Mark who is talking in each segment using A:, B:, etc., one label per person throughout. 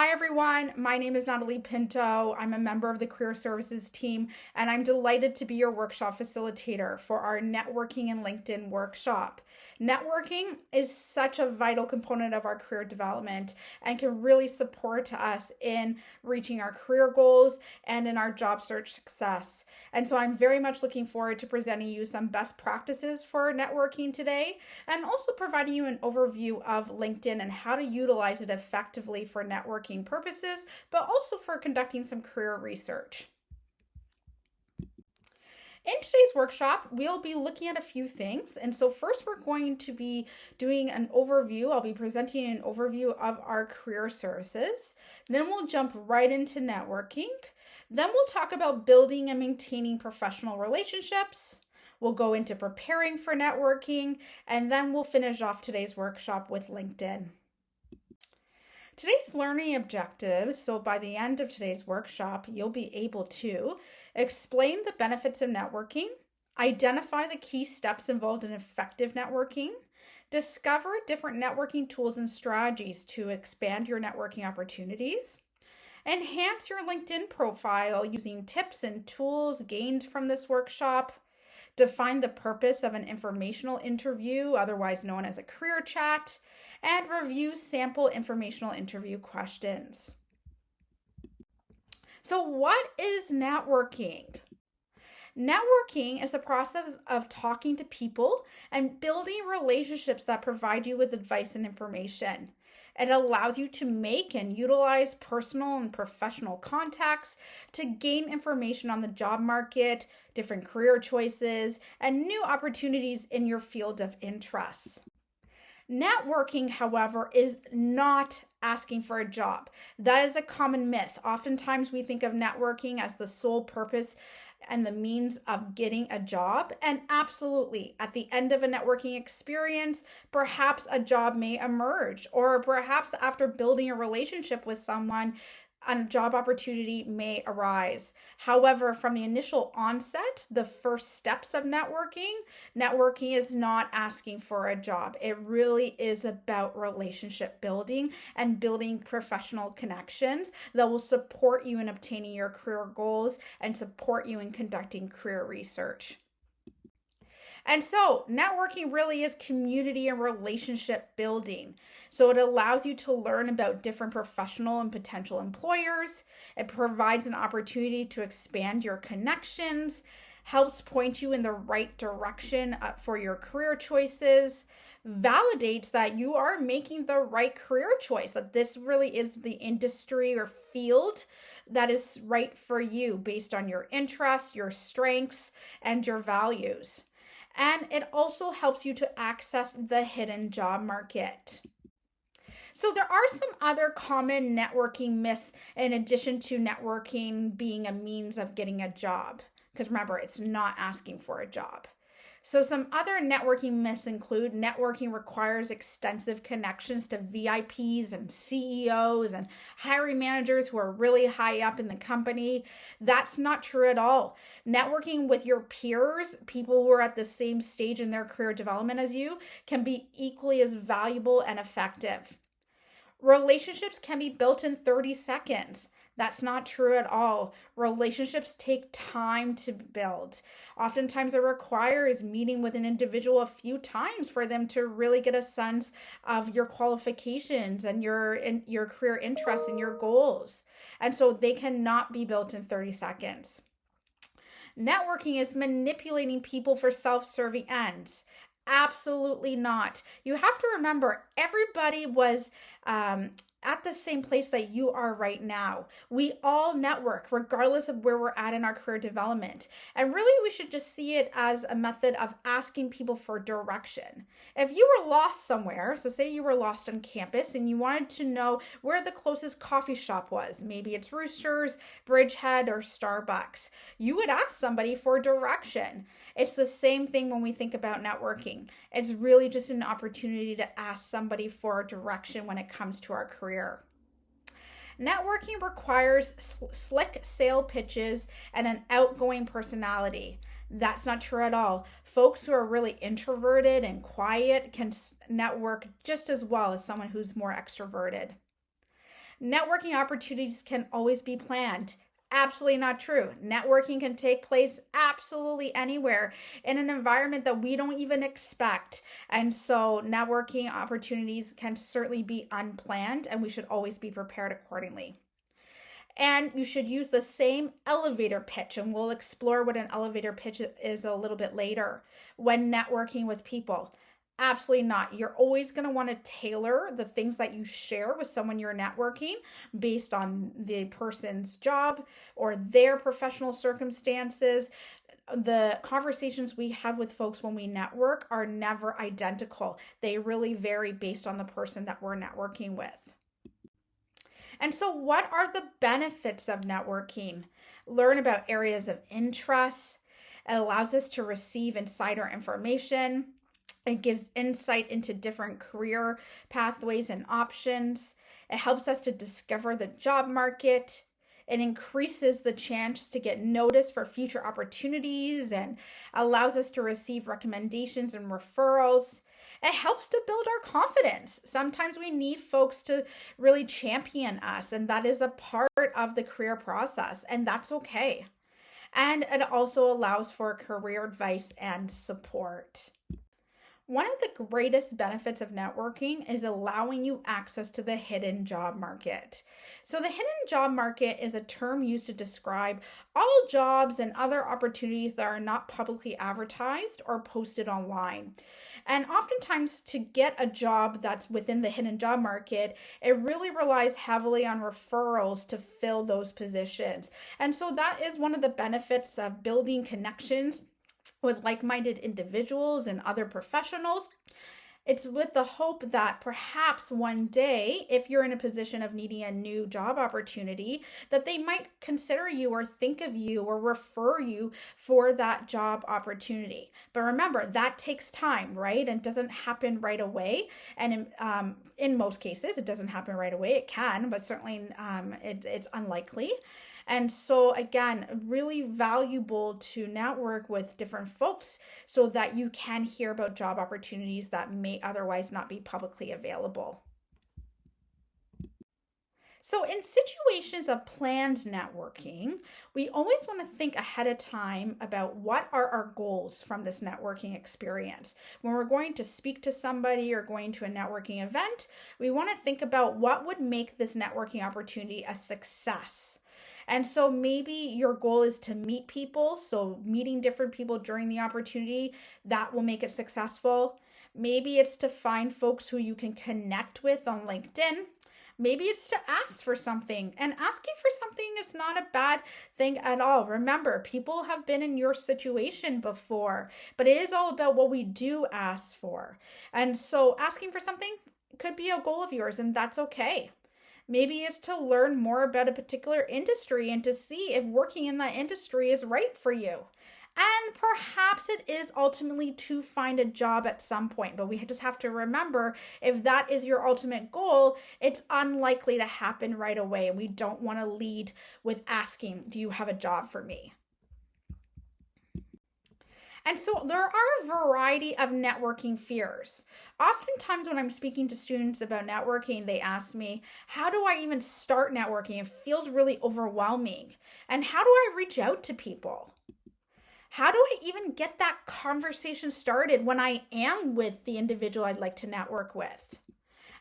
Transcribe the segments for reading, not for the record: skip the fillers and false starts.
A: Hi, everyone. My name is Natalie Pinto. I'm a member of the Career Services team, and I'm delighted to be your workshop facilitator for our Networking and LinkedIn workshop. Networking is such a vital component of our career development and can really support us in reaching our career goals and in our job search success. And so I'm very much looking forward to presenting you some best practices for networking today and also providing you an overview of LinkedIn and how to utilize it effectively for networking purposes, but also for conducting some career research. In today's workshop, we'll be looking at a few things. And so first we're going to be doing an overview. I'll be presenting an overview of our career services. Then we'll jump right into networking. Then we'll talk about building and maintaining professional relationships. We'll go into preparing for networking, and then we'll finish off today's workshop with LinkedIn. Today's learning objectives, so by the end of today's workshop, you'll be able to explain the benefits of networking, identify the key steps involved in effective networking, discover different networking tools and strategies to expand your networking opportunities, enhance your LinkedIn profile using tips and tools gained from this workshop, define the purpose of an informational interview, otherwise known as a career chat, and review sample informational interview questions. So, what is networking? Networking is the process of talking to people and building relationships that provide you with advice and information. It allows you to make and utilize personal and professional contacts to gain information on the job market, different career choices, and new opportunities in your field of interest. Networking, however, is not asking for a job. That is a common myth. Oftentimes we think of networking as the sole purpose and the means of getting a job. And absolutely, at the end of a networking experience, perhaps a job may emerge, or perhaps after building a relationship with someone, a job opportunity may arise. However, from the initial onset, the first steps of networking is not asking for a job. It really is about relationship building and building professional connections that will support you in obtaining your career goals and support you in conducting career research. And so networking really is community and relationship building. So it allows you to learn about different professional and potential employers. It provides an opportunity to expand your connections, helps point you in the right direction for your career choices, validates that you are making the right career choice, that this really is the industry or field that is right for you based on your interests, your strengths, and your values. And it also helps you to access the hidden job market. So there are some other common networking myths in addition to networking being a means of getting a job. Because remember, it's not asking for a job. So some other networking myths include networking requires extensive connections to VIPs and CEOs and hiring managers who are really high up in the company. That's not true at all. Networking with your peers, people who are at the same stage in their career development as you, can be equally as valuable and effective. Relationships can be built in 30 seconds. That's not true at all. Relationships take time to build. Oftentimes, it requires meeting with an individual a few times for them to really get a sense of your qualifications and your career interests and your goals. And so they cannot be built in 30 seconds. Networking is manipulating people for self-serving ends. Absolutely not. You have to remember, everybody was at the same place that you are right now. We all network regardless of where we're at in our career development. And really, we should just see it as a method of asking people for direction. If you were lost somewhere, so say you were lost on campus and you wanted to know where the closest coffee shop was, maybe it's Roosters, Bridgehead, or Starbucks, you would ask somebody for direction. It's the same thing when we think about networking. It's really just an opportunity to ask somebody for direction when it comes to our career. Networking requires slick sale pitches and an outgoing personality. That's not true at all. Folks who are really introverted and quiet can network just as well as someone who's more extroverted. Networking opportunities can always be planned. Absolutely not true. Networking can take place absolutely anywhere in an environment that we don't even expect. And so, networking opportunities can certainly be unplanned, and we should always be prepared accordingly. And you should use the same elevator pitch, and we'll explore what an elevator pitch is a little bit later when networking with people. Absolutely not. You're always going to want to tailor the things that you share with someone you're networking based on the person's job or their professional circumstances. The conversations we have with folks when we network are never identical. They really vary based on the person that we're networking with. And so, what are the benefits of networking? Learn about areas of interest. It allows us to receive insider information. It gives insight into different career pathways and options. It helps us to discover the job market. It increases the chance to get noticed for future opportunities and allows us to receive recommendations and referrals. It helps to build our confidence. Sometimes we need folks to really champion us, and that is a part of the career process, and that's okay. And it also allows for career advice and support. One of the greatest benefits of networking is allowing you access to the hidden job market. So, the hidden job market is a term used to describe all jobs and other opportunities that are not publicly advertised or posted online. And oftentimes, to get a job that's within the hidden job market, it really relies heavily on referrals to fill those positions. And so, that is one of the benefits of building connections with like-minded individuals and other professionals. It's with the hope that perhaps one day, if you're in a position of needing a new job opportunity, that they might consider you or think of you or refer you for that job opportunity. But remember, that takes time, right? And doesn't happen right away. And in most cases, it doesn't happen right away. It can, but certainly it's unlikely. And so, again, really valuable to network with different folks so that you can hear about job opportunities that may otherwise not be publicly available. So, in situations of planned networking, we always want to think ahead of time about what are our goals from this networking experience. When we're going to speak to somebody or going to a networking event, we want to think about what would make this networking opportunity a success. And so maybe your goal is to meet people. So meeting different people during the opportunity, that will make it successful. Maybe it's to find folks who you can connect with on LinkedIn. Maybe it's to ask for something, and asking for something is not a bad thing at all. Remember, people have been in your situation before, but it is all about what we do ask for. And so asking for something could be a goal of yours, and that's okay. Maybe it's to learn more about a particular industry and to see if working in that industry is right for you. And perhaps it is ultimately to find a job at some point, but we just have to remember if that is your ultimate goal, it's unlikely to happen right away. And we don't want to lead with asking, do you have a job for me? And so there are a variety of networking fears. Oftentimes when I'm speaking to students about networking, they ask me, how do I even start networking? It feels really overwhelming. And how do I reach out to people? How do I even get that conversation started when I am with the individual I'd like to network with?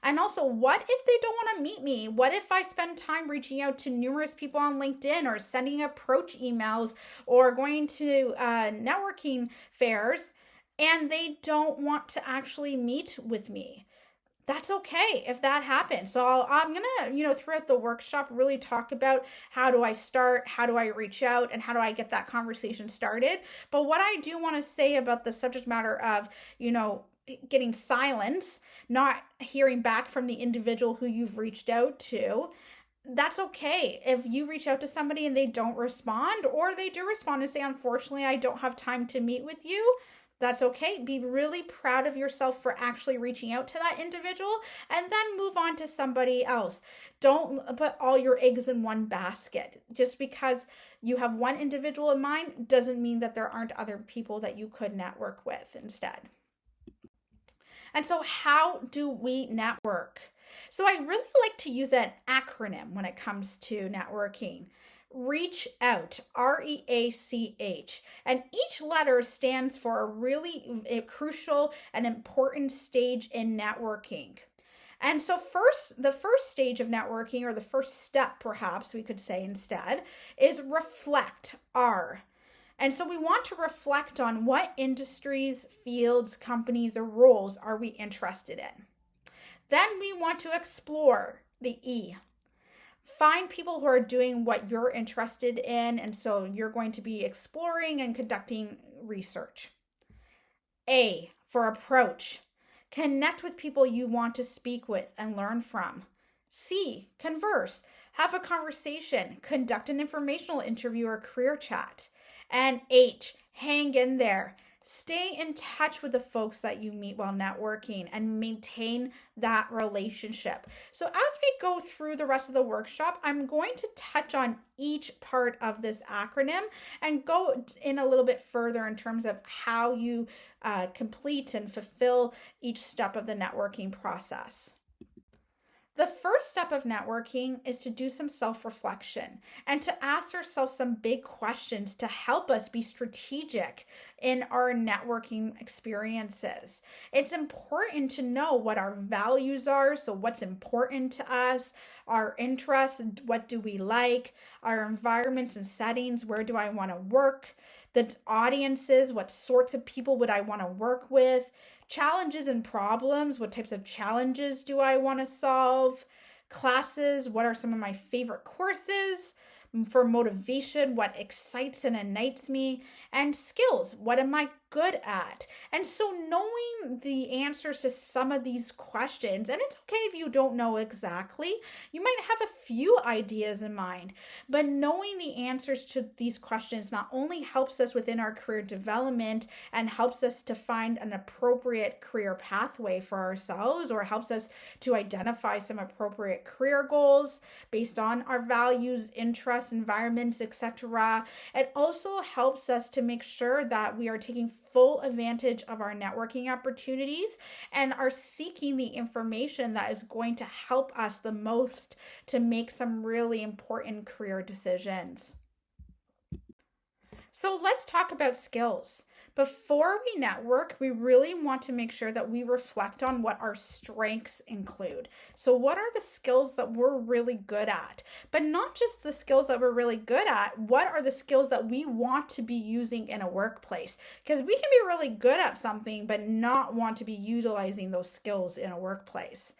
A: And also, what if they don't want to meet me? What if I spend time reaching out to numerous people on LinkedIn or sending approach emails or going to networking fairs and they don't want to actually meet with me? That's okay if that happens. So I'm going to, throughout the workshop, really talk about how do I start, how do I reach out, and how do I get that conversation started. But what I do want to say about the subject matter of, getting silence, not hearing back from the individual who you've reached out to, that's okay. If you reach out to somebody and they don't respond, or they do respond and say, unfortunately, I don't have time to meet with you, that's okay. Be really proud of yourself for actually reaching out to that individual and then move on to somebody else. Don't put all your eggs in one basket. Just because you have one individual in mind doesn't mean that there aren't other people that you could network with instead. And so how do we network? So I really like to use an acronym when it comes to networking. Reach out, REACH. And each letter stands for a crucial and important stage in networking. And so the first stage of networking, or the first step perhaps we could say instead, is reflect, R. And so we want to reflect on what industries, fields, companies, or roles are we interested in. Then we want to explore, the E. Find people who are doing what you're interested in, and so you're going to be exploring and conducting research. A, for approach. Connect with people you want to speak with and learn from. C, converse. Have a conversation. Conduct an informational interview or career chat. And H, hang in there. Stay in touch with the folks that you meet while networking and maintain that relationship. So as we go through the rest of the workshop, I'm going to touch on each part of this acronym and go in a little bit further in terms of how you complete and fulfill each step of the networking process. The first step of networking is to do some self-reflection and to ask ourselves some big questions to help us be strategic in our networking experiences. It's important to know what our values are, so what's important to us, our interests, what do we like, our environments and settings, where do I want to work, the audiences, what sorts of people would I want to work with, challenges and problems, what types of challenges do I want to solve, classes, what are some of my favorite courses, for motivation, what excites and ignites me, and skills, what am I good at? And so knowing the answers to some of these questions, and it's okay if you don't know exactly, you might have a few ideas in mind, but knowing the answers to these questions not only helps us within our career development and helps us to find an appropriate career pathway for ourselves, or helps us to identify some appropriate career goals based on our values, interests, environments, etc. It also helps us to make sure that we are taking full advantage of our networking opportunities and are seeking the information that is going to help us the most to make some really important career decisions. So let's talk about skills. Before we network, we really want to make sure that we reflect on what our strengths include. So what are the skills that we're really good at? But not just the skills that we're really good at, what are the skills that we want to be using in a workplace? Because we can be really good at something, but not want to be utilizing those skills in a workplace.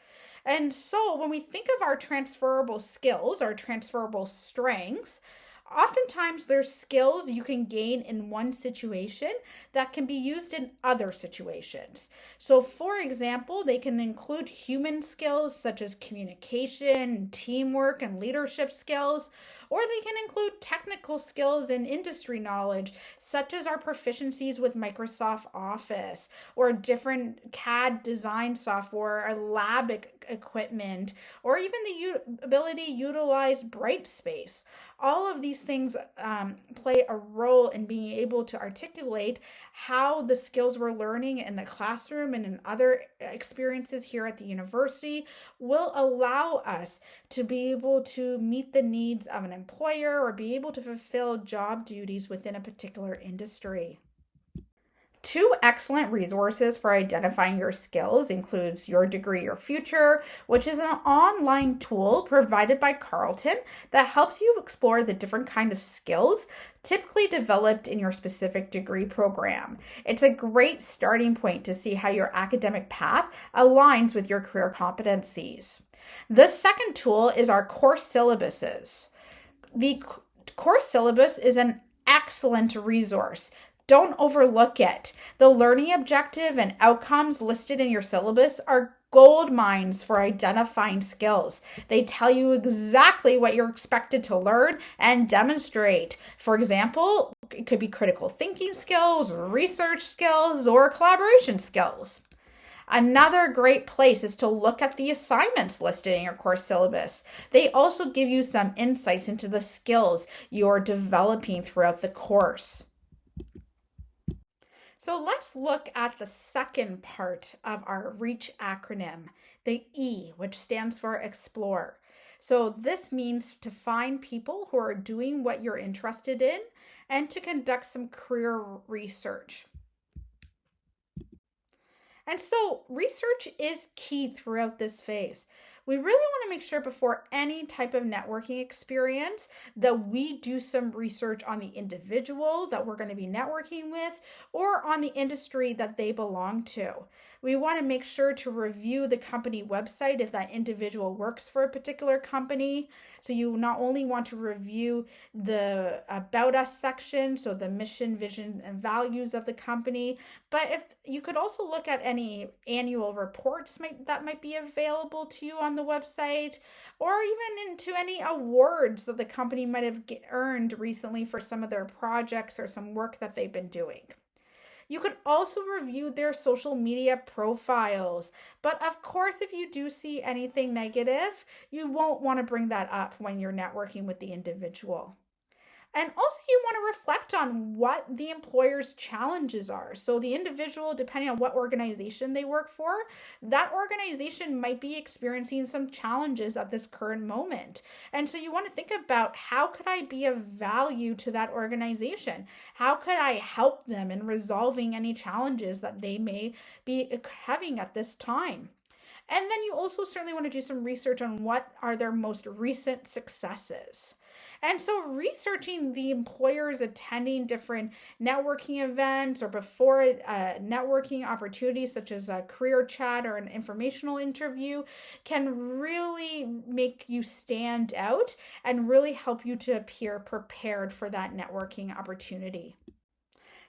A: And so when we think of our transferable skills, our transferable strengths, oftentimes there's skills you can gain in one situation that can be used in other situations. So for example, they can include human skills such as communication, teamwork, and leadership skills, or they can include technical skills and industry knowledge such as our proficiencies with Microsoft Office or different CAD design software, or lab equipment, or even the ability to utilize Brightspace. All of these things play a role in being able to articulate how the skills we're learning in the classroom and in other experiences here at the university will allow us to be able to meet the needs of an employer or be able to fulfill job duties within a particular industry. Two excellent resources for identifying your skills includes Your Degree, Your Future, which is an online tool provided by Carleton that helps you explore the different kind of skills typically developed in your specific degree program. It's a great starting point to see how your academic path aligns with your career competencies. The second tool is our course syllabuses. The course syllabus is an excellent resource. Don't overlook it. The learning objective and outcomes listed in your syllabus are gold mines for identifying skills. They tell you exactly what you're expected to learn and demonstrate. For example, it could be critical thinking skills, research skills, or collaboration skills. Another great place is to look at the assignments listed in your course syllabus. They also give you some insights into the skills you're developing throughout the course. So let's look at the second part of our REACH acronym, the E, which stands for explore. So this means to find people who are doing what you're interested in and to conduct some career research. And so research is key throughout this phase. We really want to make sure before any type of networking experience that we do some research on the individual that we're going to be networking with or on the industry that they belong to. We want to make sure to review the company website if that individual works for a particular company. So you not only want to review the About Us section, so the mission, vision, and values of the company, but if you could also look at any annual reports that might be available to you on the website, or even into any awards that the company might have earned recently for some of their projects or some work that they've been doing. You could also review their social media profiles. But of course, if you do see anything negative, you won't want to bring that up when you're networking with the individual. And also, you want to reflect on what the employer's challenges are. So, the individual, depending on what organization they work for, that organization might be experiencing some challenges at this current moment. And so, you want to think about how could I be of value to that organization? How could I help them in resolving any challenges that they may be having at this time? And then you also certainly want to do some research on what are their most recent successes. And so, researching the employers attending different networking events or before networking opportunities, such as a career chat or an informational interview, can really make you stand out and really help you to appear prepared for that networking opportunity.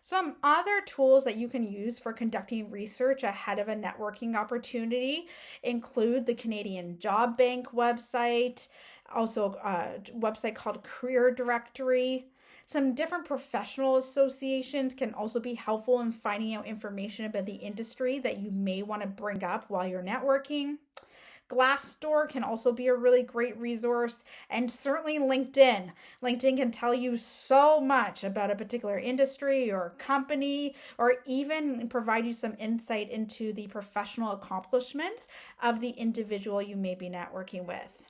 A: Some other tools that you can use for conducting research ahead of a networking opportunity include the Canadian Job Bank website, also a website called Career Directory. Some different professional associations can also be helpful in finding out information about the industry that you may want to bring up while you're networking. Glassdoor can also be a really great resource, and certainly LinkedIn. LinkedIn can tell you so much about a particular industry or company, or even provide you some insight into the professional accomplishments of the individual you may be networking with.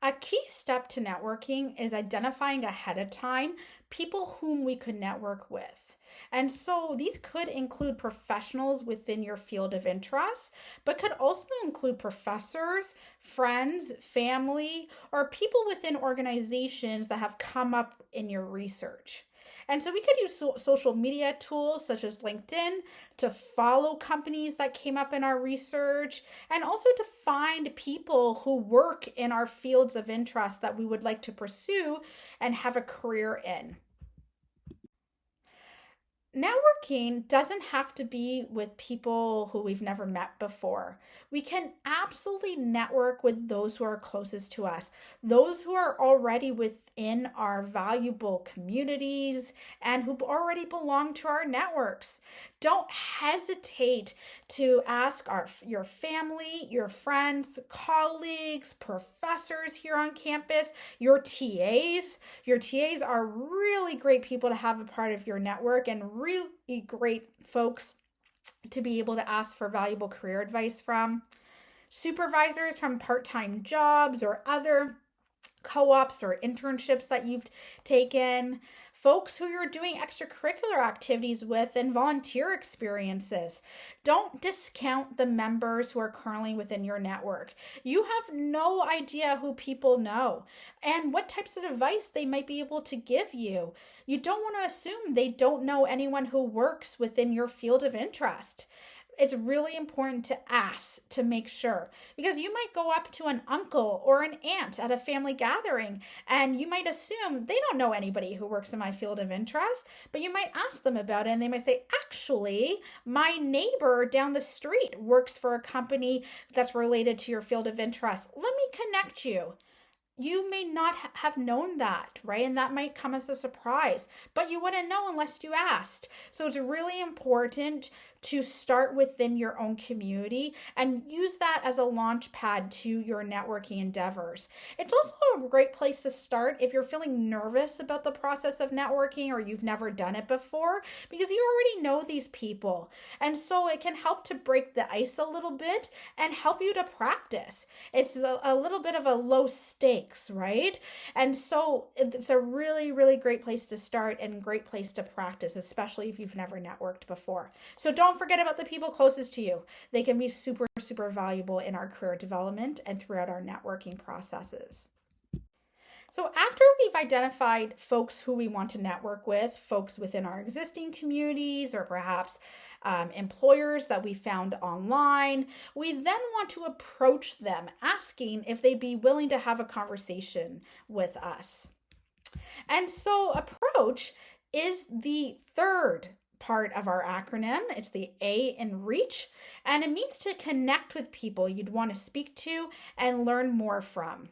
A: A key step to networking is identifying ahead of time people whom we could network with. And so these could include professionals within your field of interest, but could also include professors, friends, family, or people within organizations that have come up in your research. And so we could use social media tools such as LinkedIn to follow companies that came up in our research and also to find people who work in our fields of interest that we would like to pursue and have a career in. Networking doesn't have to be with people who we've never met before. We can absolutely network with those who are closest to us, those who are already within our valuable communities and who already belong to our networks. Don't hesitate to ask your family, your friends, colleagues, professors here on campus, your TAs. Your TAs are really great people to have a part of your network and really great folks to be able to ask for valuable career advice from. Supervisors from part-time jobs or other co-ops or internships that you've taken, folks who you're doing extracurricular activities with, and volunteer experiences. Don't discount the members who are currently within your network. You have no idea who people know and what types of advice they might be able to give you. You don't want to assume they don't know anyone who works within your field of interest. It's really important to ask to make sure, because you might go up to an uncle or an aunt at a family gathering and you might assume they don't know anybody who works in my field of interest, but you might ask them about it and they might say, actually, my neighbor down the street works for a company that's related to your field of interest. Let me connect you. You may not have known that, right? And that might come as a surprise, but you wouldn't know unless you asked. So it's really important to start within your own community and use that as a launch pad to your networking endeavors. It's also a great place to start if you're feeling nervous about the process of networking or you've never done it before, because you already know these people. And so it can help to break the ice a little bit and help you to practice. It's a little bit of a low stakes, right? And so it's a really, really great place to start and great place to practice, especially if you've never networked before. So don't forget about the people closest to you. They can be super, super valuable in our career development and throughout our networking processes. So after we've identified folks who we want to network with, folks within our existing communities, or perhaps employers that we found online, we then want to approach them, asking if they'd be willing to have a conversation with us. And so approach is the third part of our acronym. It's the A in reach, and it means to connect with people you'd want to speak to and learn more from.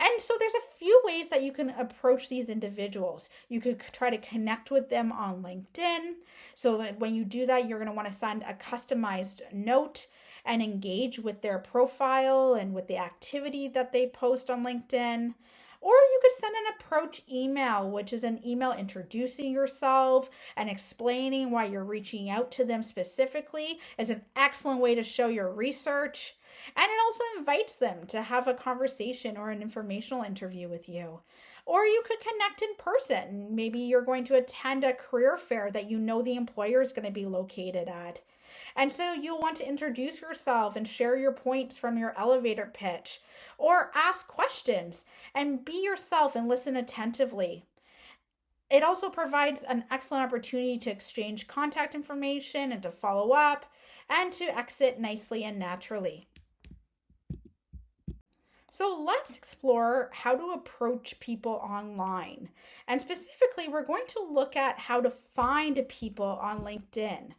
A: And so there's a few ways that you can approach these individuals. You could try to connect with them on LinkedIn. So when you do that, you're going to want to send a customized note and engage with their profile and with the activity that they post on LinkedIn. Or you could send an approach email, which is an email introducing yourself and explaining why you're reaching out to them specifically. Is an excellent way to show your research. And it also invites them to have a conversation or an informational interview with you. Or you could connect in person. Maybe you're going to attend a career fair that you know the employer is going to be located at. And so you'll want to introduce yourself and share your points from your elevator pitch, or ask questions and be yourself and listen attentively. It also provides an excellent opportunity to exchange contact information and to follow up and to exit nicely and naturally. So let's explore how to approach people online. And specifically, we're going to look at how to find people on LinkedIn.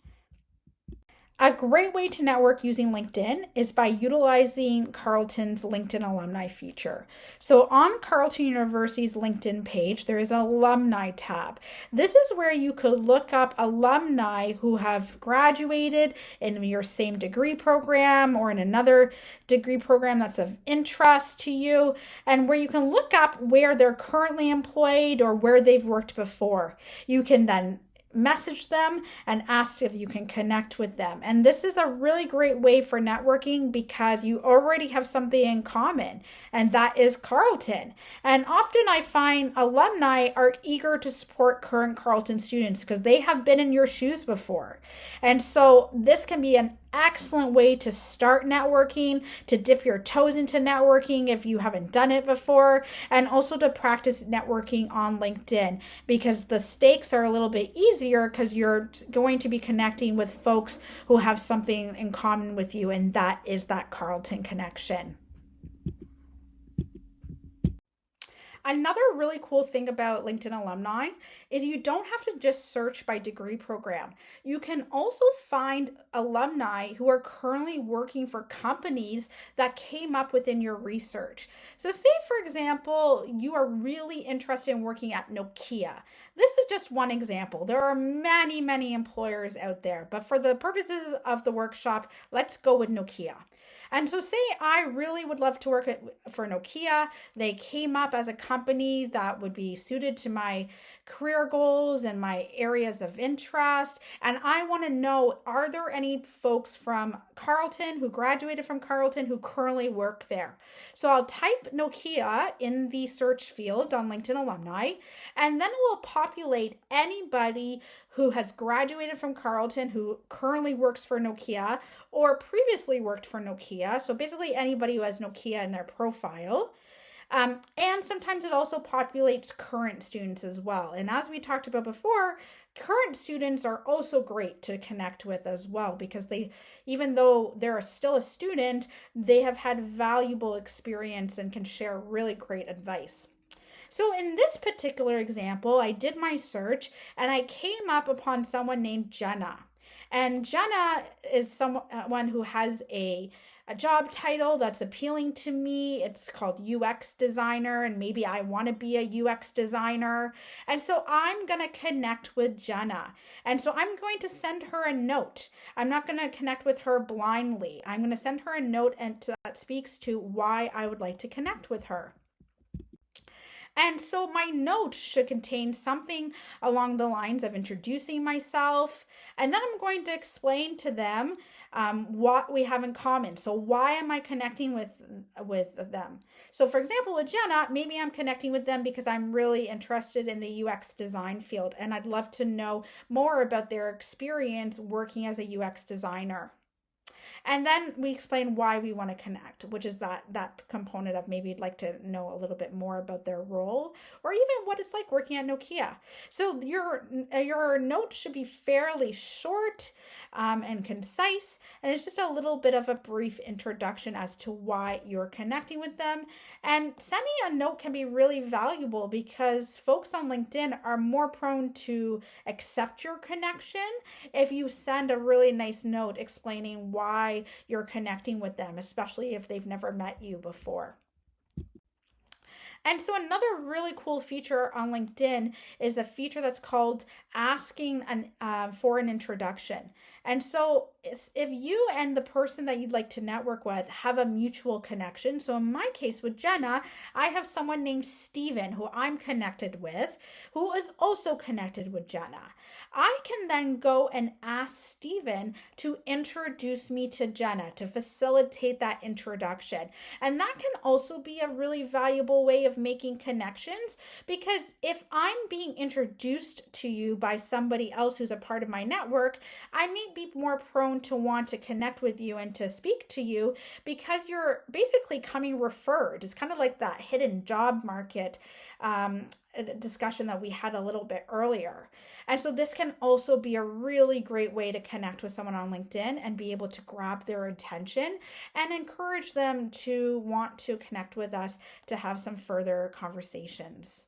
A: A great way to network using LinkedIn is by utilizing Carleton's LinkedIn alumni feature. So on Carleton University's LinkedIn page, there is an alumni tab. This is where you could look up alumni who have graduated in your same degree program or in another degree program that's of interest to you, and where you can look up where they're currently employed or where they've worked before. You can then message them and ask if you can connect with them. And this is a really great way for networking because you already have something in common, and that is Carleton. And often I find alumni are eager to support current Carleton students because they have been in your shoes before. And so this can be an excellent way to start networking, to dip your toes into networking if you haven't done it before, and also to practice networking on LinkedIn because the stakes are a little bit easier because you're going to be connecting with folks who have something in common with you, and that is that Carleton connection. Another really cool thing about LinkedIn alumni is you don't have to just search by degree program. You can also find alumni who are currently working for companies that came up within your research. So say, for example, you are really interested in working at Nokia. This is just one example. There are many, many employers out there, but for the purposes of the workshop, let's go with Nokia. And so say I really would love to work for Nokia. They came up as a company that would be suited to my career goals and my areas of interest. And I want to know, are there any folks from Carleton who graduated from Carleton who currently work there? So I'll type Nokia in the search field on LinkedIn alumni, and then it will populate anybody who has graduated from Carleton, who currently works for Nokia or previously worked for Nokia. So basically anybody who has Nokia in their profile. And sometimes it also populates current students as well. And as we talked about before, current students are also great to connect with as well because they, even though they're still a student, they have had valuable experience and can share really great advice. So in this particular example, I did my search and I came up upon someone named Jenna. And Jenna is someone who has a a job title that's appealing to me. It's called UX designer, and maybe I want to be a UX designer. And so I'm going to connect with Jenna. And so I'm going to send her a note. I'm not going to connect with her blindly. I'm going to send her a note that speaks to why I would like to connect with her. And so my note should contain something along the lines of introducing myself. And then I'm going to explain to them what we have in common. So why am I connecting with them? So for example, with Jenna, maybe I'm connecting with them because I'm really interested in the UX design field. And I'd love to know more about their experience working as a UX designer. And then we explain why we want to connect, which is that component of maybe you'd like to know a little bit more about their role or even what it's like working at Nokia. So your note should be fairly short and concise, and it's just a little bit of a brief introduction as to why you're connecting with them. And sending a note can be really valuable because folks on LinkedIn are more prone to accept your connection if you send a really nice note explaining why you're connecting with them, especially if they've never met you before. And so another really cool feature on LinkedIn is a feature that's called asking for an introduction. And so if you and the person that you'd like to network with have a mutual connection, so in my case with Jenna, I have someone named Steven who I'm connected with, who is also connected with Jenna. I can then go and ask Steven to introduce me to Jenna, to facilitate that introduction. And that can also be a really valuable way of making connections, because if I'm being introduced to you by somebody else who's a part of my network, I may be more prone to want to connect with you and to speak to you because you're basically coming referred. It's kind of like that hidden job market discussion that we had a little bit earlier. And so this can also be a really great way to connect with someone on LinkedIn and be able to grab their attention and encourage them to want to connect with us to have some further conversations.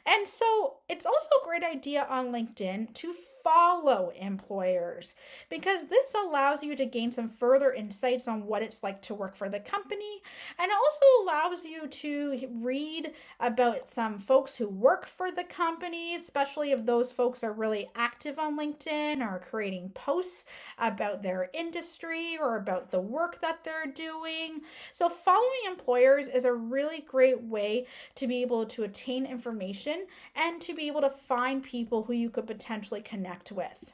A: And so it's also a great idea on LinkedIn to follow employers, because this allows you to gain some further insights on what it's like to work for the company, and also allows you to read about some folks who work for the company, especially if those folks are really active on LinkedIn or creating posts about their industry or about the work that they're doing. So following employers is a really great way to be able to attain information and to be able to find people who you could potentially connect with.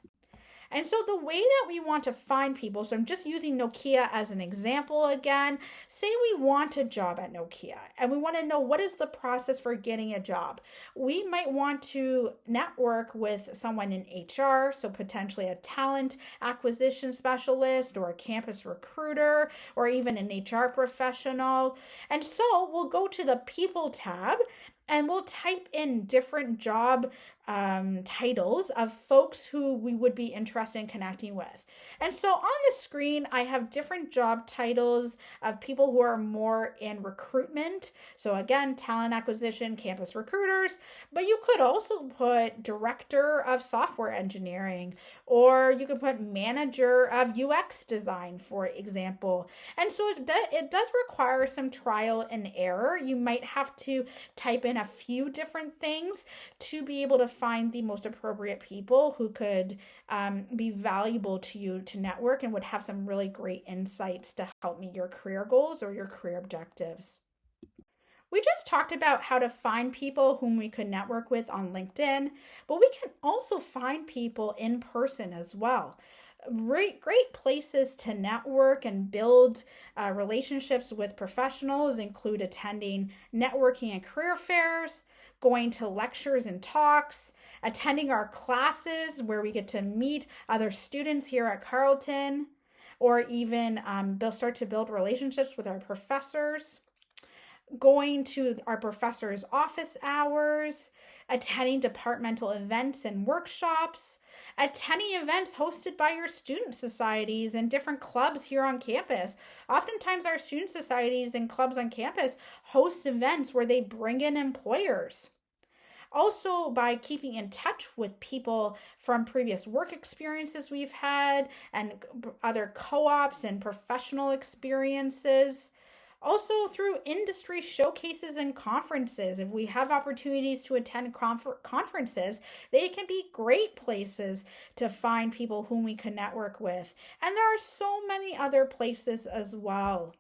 A: And so the way that we want to find people, so I'm just using Nokia as an example again. Say we want a job at Nokia and we want to know what is the process for getting a job. We might want to network with someone in HR, so potentially a talent acquisition specialist or a campus recruiter or even an HR professional. And so we'll go to the People tab and we'll type in different job titles of folks who we would be interested in connecting with. And so on the screen, I have different job titles of people who are more in recruitment. So again, talent acquisition, campus recruiters, but you could also put director of software engineering, or you could put manager of UX design, for example. And so it does require some trial and error. You might have to type in a few different things to be able to find the most appropriate people who could be valuable to you to network and would have some really great insights to help meet your career goals or your career objectives. We just talked about how to find people whom we could network with on LinkedIn, but we can also find people in person as well. Great places to network and build relationships with professionals include attending networking and career fairs, going to lectures and talks, attending our classes where we get to meet other students here at Carleton, or even start to build relationships with our professors, going to our professors' office hours, attending departmental events and workshops, attending events hosted by your student societies and different clubs here on campus. Oftentimes our student societies and clubs on campus host events where they bring in employers. Also, by keeping in touch with people from previous work experiences we've had and other co-ops and professional experiences. Also, through industry showcases and conferences. If we have opportunities to attend conferences, they can be great places to find people whom we can network with. And there are so many other places as well.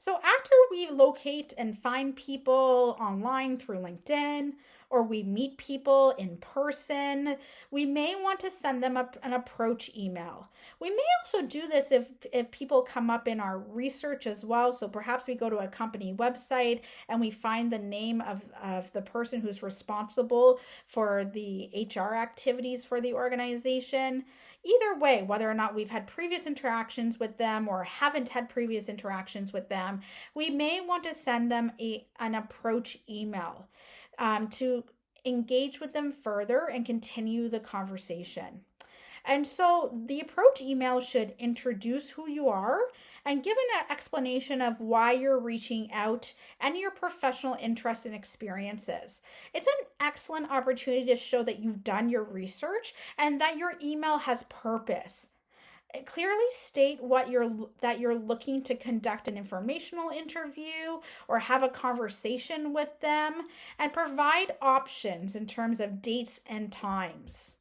A: So after we locate and find people online through LinkedIn, or we meet people in person, we may want to send them an approach email. We may also do this if people come up in our research as well. So perhaps we go to a company website and we find the name of the person who's responsible for the HR activities for the organization. Either way, whether or not we've had previous interactions with them or haven't had previous interactions with them, we may want to send them an approach email to engage with them further and continue the conversation. And so the approach email should introduce who you are and give an explanation of why you're reaching out and your professional interests and experiences. It's an excellent opportunity to show that you've done your research and that your email has purpose. Clearly state that you're looking to conduct an informational interview or have a conversation with them, and provide options in terms of dates and times.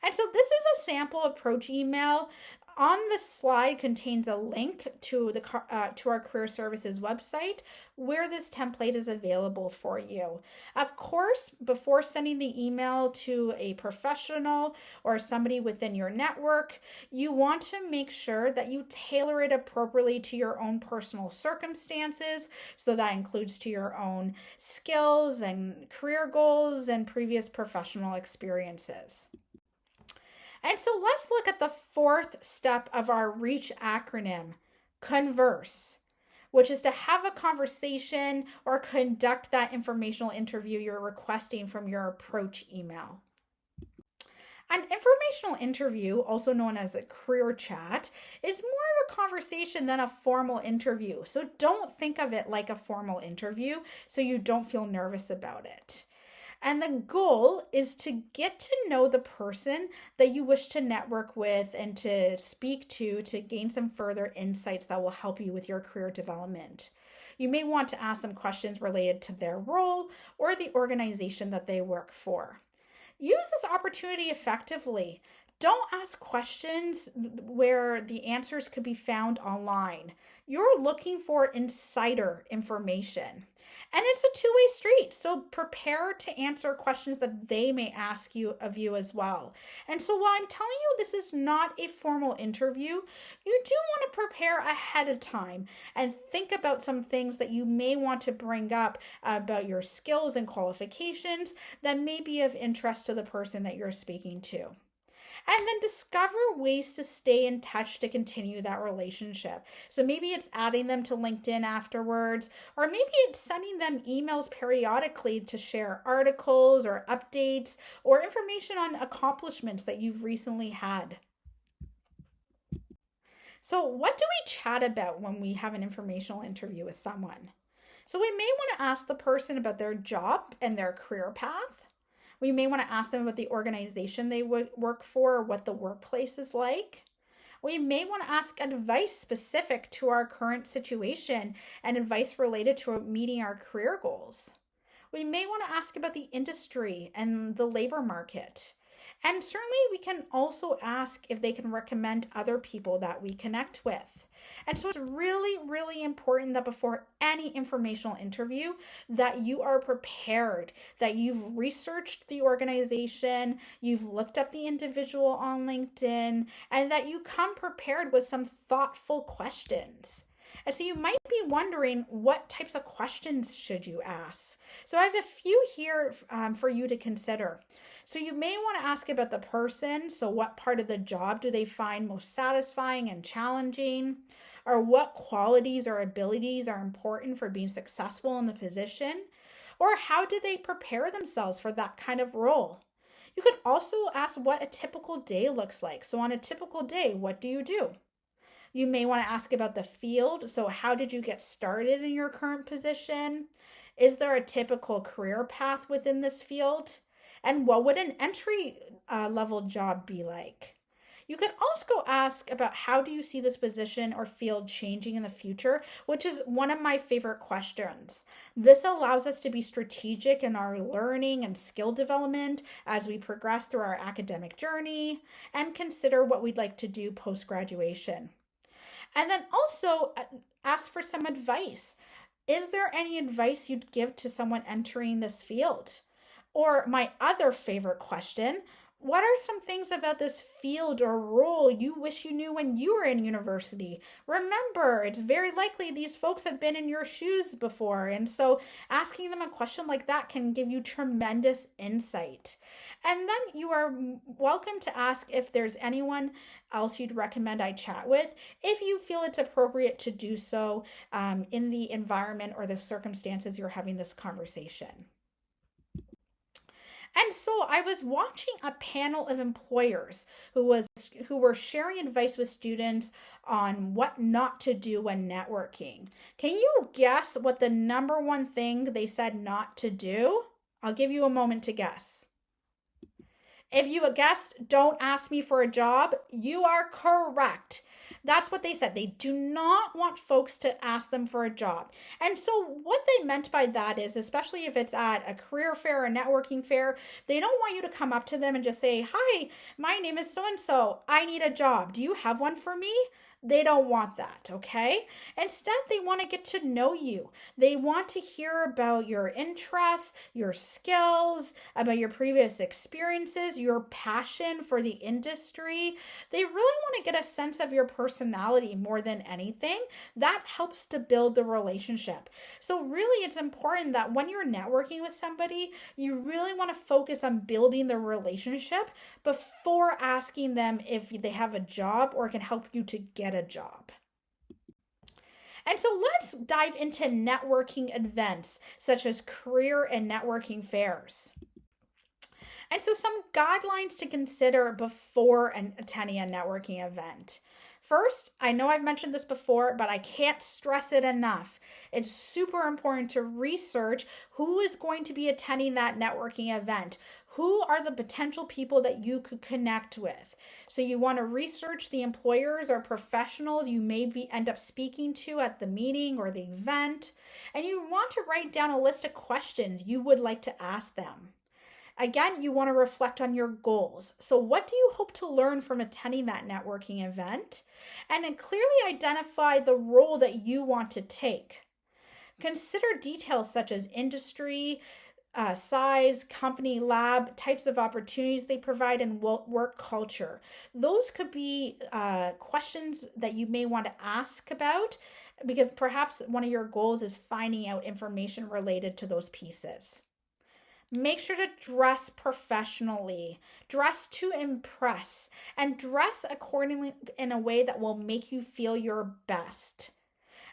A: And so this is a sample approach email. On the slide contains a link to our Career Services website where this template is available for you. Of course, before sending the email to a professional or somebody within your network, you want to make sure that you tailor it appropriately to your own personal circumstances. So that includes to your own skills and career goals and previous professional experiences. And so let's look at the fourth step of our REACH acronym, converse, which is to have a conversation or conduct that informational interview you're requesting from your approach email. An informational interview, also known as a career chat, is more of a conversation than a formal interview. So don't think of it like a formal interview so you don't feel nervous about it. And the goal is to get to know the person that you wish to network with and to speak to gain some further insights that will help you with your career development. You may want to ask some questions related to their role or the organization that they work for. Use this opportunity effectively. Don't ask questions where the answers could be found online. You're looking for insider information. And it's a two-way street, so prepare to answer questions that they may ask you of you as well. And so while I'm telling you this is not a formal interview, you do want to prepare ahead of time and think about some things that you may want to bring up about your skills and qualifications that may be of interest to the person that you're speaking to. And then discover ways to stay in touch to continue that relationship. So maybe it's adding them to LinkedIn afterwards, or maybe it's sending them emails periodically to share articles or updates or information on accomplishments that you've recently had. So what do we chat about when we have an informational interview with someone? So we may want to ask the person about their job and their career path. We may want to ask them about the organization they work for or what the workplace is like. We may want to ask advice specific to our current situation and advice related to meeting our career goals. We may want to ask about the industry and the labor market. And certainly we can also ask if they can recommend other people that we connect with. And so it's really, really important that before any informational interview that you are prepared, that you've researched the organization, you've looked up the individual on LinkedIn, and that you come prepared with some thoughtful questions. And so you might be wondering, what types of questions should you ask? So I have a few here for you to consider. So you may want to ask about the person. So what part of the job do they find most satisfying and challenging? Or what qualities or abilities are important for being successful in the position? Or how do they prepare themselves for that kind of role? You could also ask what a typical day looks like. So on a typical day, what do you do? You may want to ask about the field. So how did you get started in your current position? Is there a typical career path within this field? And what would an entry level job be like? You could also ask about how do you see this position or field changing in the future, which is one of my favorite questions. This allows us to be strategic in our learning and skill development as we progress through our academic journey and consider what we'd like to do post graduation. And then also ask for some advice. Is there any advice you'd give to someone entering this field? Or my other favorite question, what are some things about this field or role you wish you knew when you were in university? Remember, it's very likely these folks have been in your shoes before. And so asking them a question like that can give you tremendous insight. And then you are welcome to ask if there's anyone else you'd recommend I chat with, if you feel it's appropriate to do so in the environment or the circumstances you're having this conversation. And so I was watching a panel of employers who were sharing advice with students on what not to do when networking. Can you guess what the number one thing they said not to do? I'll give you a moment to guess. If you guessed, don't ask me for a job, you are correct. That's what they said. They do not want folks to ask them for a job. And so what they meant by that is, especially if it's at a career fair or networking fair, they don't want you to come up to them and just say, "Hi, my name is so-and-so. I need a job. Do you have one for me?" They don't want that, okay? Instead, they want to get to know you. They want to hear about your interests, your skills, about your previous experiences, your passion for the industry. They really want to get a sense of your personality more than anything. That helps to build the relationship. So really, it's important that when you're networking with somebody, you really want to focus on building the relationship before asking them if they have a job or can help you to get a job. And so let's dive into networking events such as career and networking fairs. And so some guidelines to consider before attending a networking event. First, I know I've mentioned this before, but I can't stress it enough. It's super important to research who is going to be attending that networking event. Who are the potential people that you could connect with? So you want to research the employers or professionals you may end up speaking to at the meeting or the event. And you want to write down a list of questions you would like to ask them. Again, you want to reflect on your goals. So what do you hope to learn from attending that networking event? And then clearly identify the role that you want to take. Consider details such as industry, size, company, lab, types of opportunities they provide, and work culture. Those could be questions that you may want to ask about because perhaps one of your goals is finding out information related to those pieces. Make sure to dress professionally, dress to impress, and dress accordingly in a way that will make you feel your best.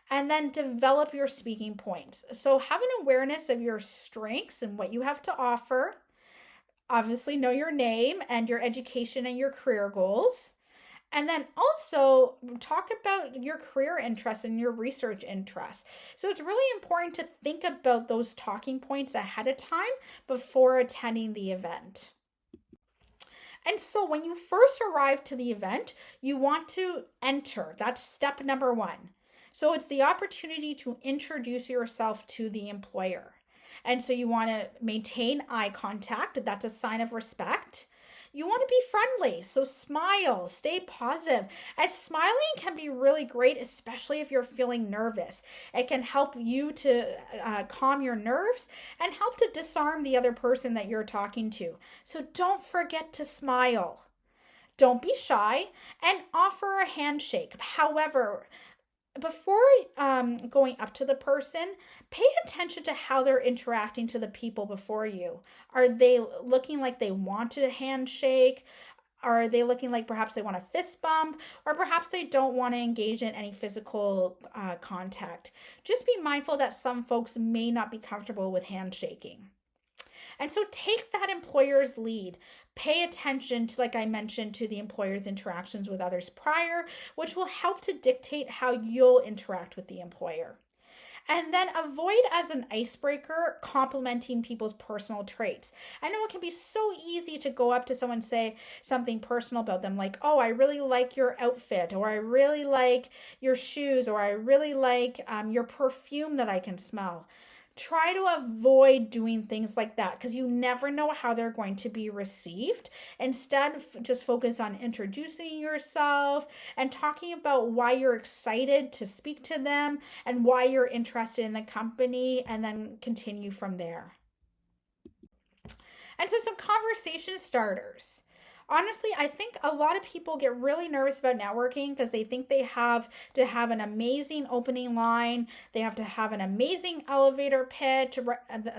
A: And then develop your speaking points. So have an awareness of your strengths and what you have to offer. Obviously, know your name and your education and your career goals. And then also talk about your career interests and your research interests. So it's really important to think about those talking points ahead of time before attending the event. And so when you first arrive to the event, you want to enter. That's step number one. So it's the opportunity to introduce yourself to the employer. And so you want to maintain eye contact. That's a sign of respect. You want to be friendly, so smile, stay positive. And smiling can be really great, especially if you're feeling nervous. It can help you to calm your nerves and help to disarm the other person that you're talking to. So don't forget to smile. Don't be shy and offer a handshake. However, before going up to the person, pay attention to how they're interacting to the people before you. Are they looking like they want a handshake? Are they looking like perhaps they want a fist bump? Or perhaps they don't want to engage in any physical contact? Just be mindful that some folks may not be comfortable with handshaking. And so take that employer's lead. Pay attention to, like I mentioned, to the employer's interactions with others prior, which will help to dictate how you'll interact with the employer. And then avoid as an icebreaker complimenting people's personal traits. I know it can be so easy to go up to someone and say something personal about them, like, oh, I really like your outfit, or I really like your shoes, or I really like your perfume that I can smell. Try to avoid doing things like that because you never know how they're going to be received. Instead, just focus on introducing yourself and talking about why you're excited to speak to them and why you're interested in the company, and then continue from there. And so, some conversation starters. Honestly, I think a lot of people get really nervous about networking because they think they have to have an amazing opening line. They have to have an amazing elevator pitch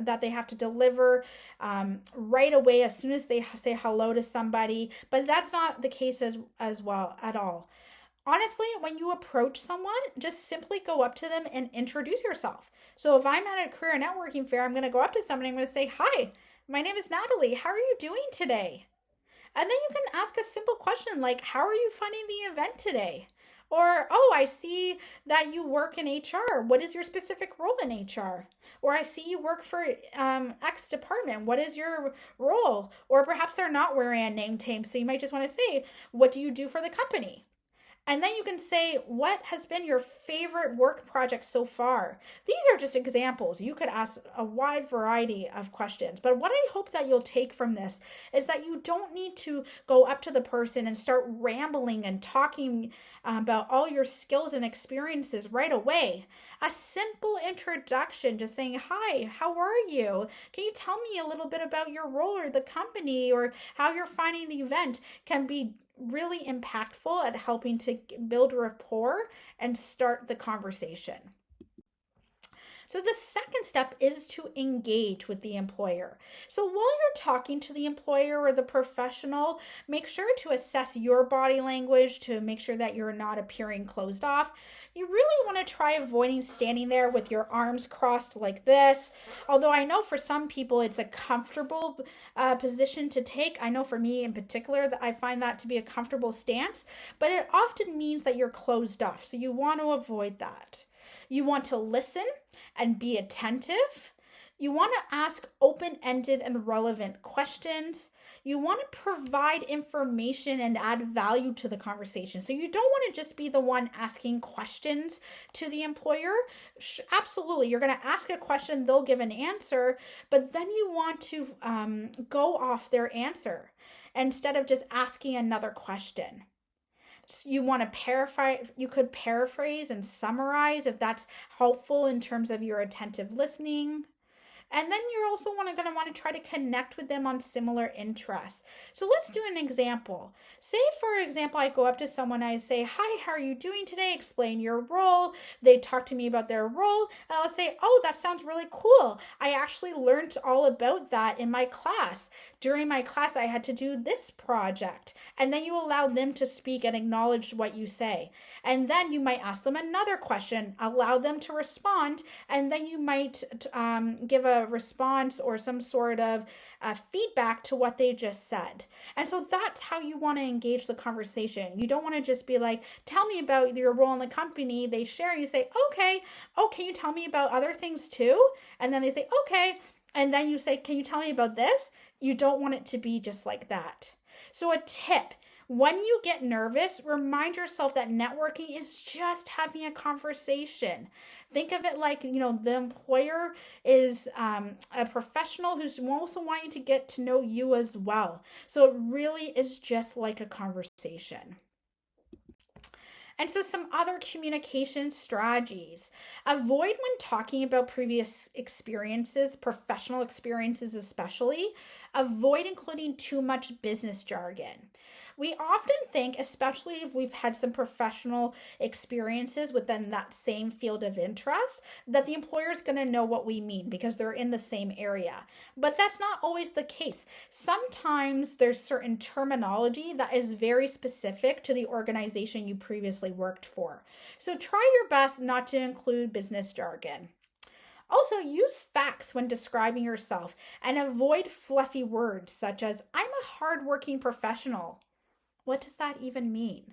A: that they have to deliver right away as soon as they say hello to somebody. But that's not the case as well at all. Honestly, when you approach someone, just simply go up to them and introduce yourself. So if I'm at a career networking fair, I'm going to go up to somebody, I'm going to say, hi, my name is Natalie. How are you doing today? And then you can ask a simple question like, how are you finding the event today? Or, oh, I see that you work in HR. What is your specific role in HR? Or I see you work for X department. What is your role? Or perhaps they're not wearing a name tag, so you might just want to say, what do you do for the company? And then you can say, what has been your favorite work project so far? These are just examples. You could ask a wide variety of questions. But what I hope that you'll take from this is that you don't need to go up to the person and start rambling and talking about all your skills and experiences right away. A simple introduction, just saying, hi, how are you? Can you tell me a little bit about your role or the company or how you're finding the event, can be really impactful at helping to build rapport and start the conversation. So the second step is to engage with the employer. So while you're talking to the employer or the professional, make sure to assess your body language to make sure that you're not appearing closed off. You really want to try avoiding standing there with your arms crossed like this. Although I know for some people it's a comfortable position to take. I know for me in particular that I find that to be a comfortable stance, but it often means that you're closed off. So you want to avoid that. You want to listen and be attentive. You want to ask open-ended and relevant questions. You want to provide information and add value to the conversation. So you don't want to just be the one asking questions to the employer. Absolutely, you're going to ask a question, they'll give an answer, but then you want to go off their answer instead of just asking another question. You want to paraphrase, you could paraphrase and summarize if that's helpful in terms of your attentive listening. And then you're also going to want to try to connect with them on similar interests. So let's do an example. Say, for example, I go up to someone, I say, hi, how are you doing today? Explain your role. They talk to me about their role. And I'll say, oh, that sounds really cool. I actually learned all about that in my class. During my class, I had to do this project. And then you allow them to speak and acknowledge what you say. And then you might ask them another question, allow them to respond, and then you might give a response or some sort of feedback to what they just said. And so that's how you want to engage the conversation. You don't want to just be like, tell me about your role in the company. They share and you say, okay, oh, can you tell me about other things too? And then they say, okay. And then you say, can you tell me about this? You don't want it to be just like that. So a tip, when you get nervous, remind yourself that networking is just having a conversation. Think of it like, the employer is a professional who's also wanting to get to know you as well. So it really is just like a conversation. And so some other communication strategies. Avoid when talking about previous experiences, professional experiences especially. Avoid including too much business jargon. We often think, especially if we've had some professional experiences within that same field of interest, that the employer is going to know what we mean because they're in the same area. But that's not always the case. Sometimes there's certain terminology that is very specific to the organization you previously worked for. So try your best not to include business jargon. Also, use facts when describing yourself and avoid fluffy words such as, I'm a hardworking professional. What does that even mean?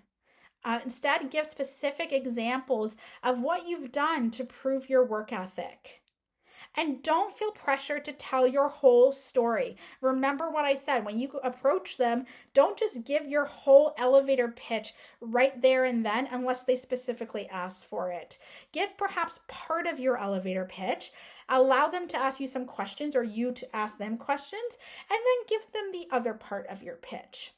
A: Instead, give specific examples of what you've done to prove your work ethic. And don't feel pressure to tell your whole story. Remember what I said, when you approach them, don't just give your whole elevator pitch right there and then unless they specifically ask for it. Give perhaps part of your elevator pitch, allow them to ask you some questions or you to ask them questions, and then give them the other part of your pitch.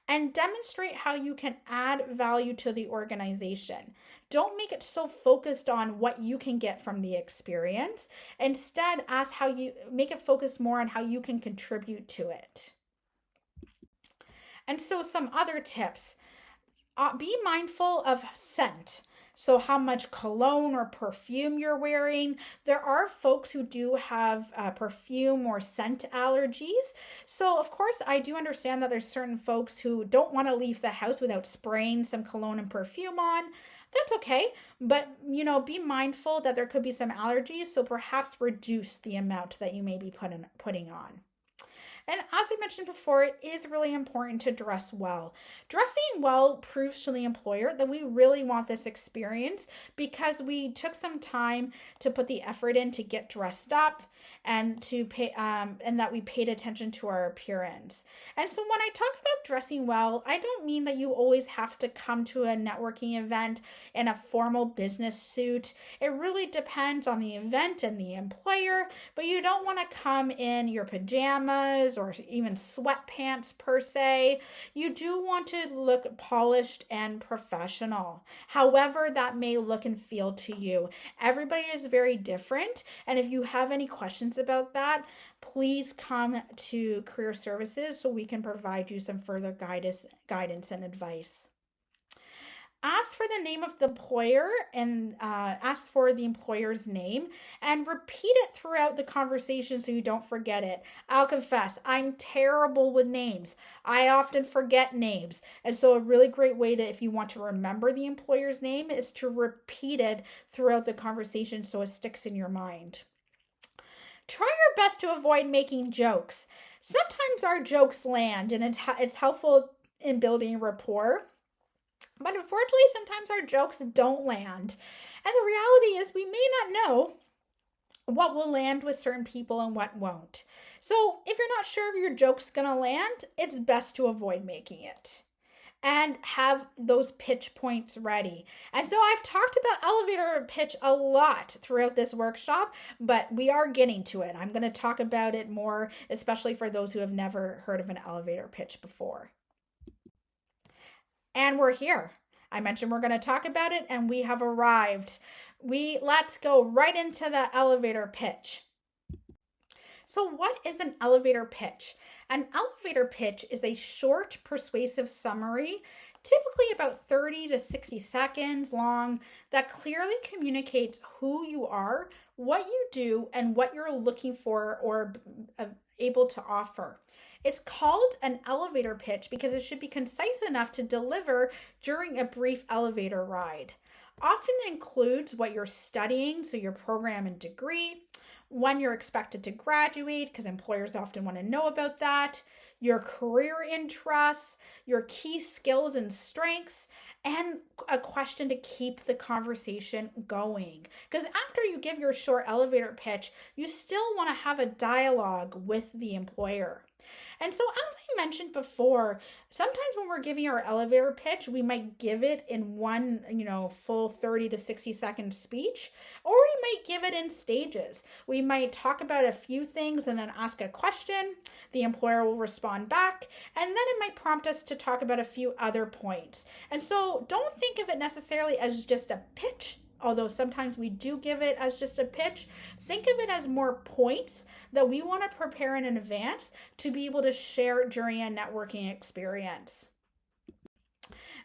A: And demonstrate how you can add value to the organization. Don't make it so focused on what you can get from the experience. Instead, ask how you make it focus more on how you can contribute to it. And so some other tips. Be mindful of scent. So how much cologne or perfume you're wearing. There are folks who do have perfume or scent allergies. So of course, I do understand that there's certain folks who don't want to leave the house without spraying some cologne and perfume on. That's okay, but be mindful that there could be some allergies, so perhaps reduce the amount that you may be putting on. And as I mentioned before, it is really important to dress well. Dressing well proves to the employer that we really want this experience because we took some time to put the effort in to get dressed up and to pay, and that we paid attention to our appearance. And so when I talk about dressing well, I don't mean that you always have to come to a networking event in a formal business suit. It really depends on the event and the employer, but you don't want to come in your pajamas or even sweatpants per se. You do want to look polished and professional, however that may look and feel to you. Everybody is very different, and if you have any questions about that, please come to Career Services so we can provide you some further guidance and advice. Ask for the name of the employer and ask for the employer's name and repeat it throughout the conversation so you don't forget it. I'll confess, I'm terrible with names. I often forget names. And so a really great way to, if you want to remember the employer's name, is to repeat it throughout the conversation so it sticks in your mind. Try your best to avoid making jokes. Sometimes our jokes land and it's helpful in building rapport. But unfortunately, sometimes our jokes don't land. And the reality is we may not know what will land with certain people and what won't. So if you're not sure if your joke's going to land, it's best to avoid making it. And have those pitch points ready. And so I've talked about elevator pitch a lot throughout this workshop, but we are getting to it. I'm going to talk about it more, especially for those who have never heard of an elevator pitch before. And we're here. I mentioned we're going to talk about it, and we have arrived. Let's go right into the elevator pitch. So what is an elevator pitch? An elevator pitch is a short, persuasive summary, typically about 30 to 60 seconds long, that clearly communicates who you are, what you do, and what you're looking for or able to offer. It's called an elevator pitch because it should be concise enough to deliver during a brief elevator ride. Often includes what you're studying, so your program and degree, when you're expected to graduate, because employers often want to know about that, your career interests, your key skills and strengths, and a question to keep the conversation going. Because after you give your short elevator pitch, you still want to have a dialogue with the employer. And so as I mentioned before, sometimes when we're giving our elevator pitch, we might give it in one, full 30 to 60 second speech, or we might give it in stages. We might talk about a few things and then ask a question. The employer will respond back, and then it might prompt us to talk about a few other points. And so don't think of it necessarily as just a pitch, although sometimes we do give it as just a pitch. Think of it as more points that we want to prepare in advance to be able to share during a networking experience.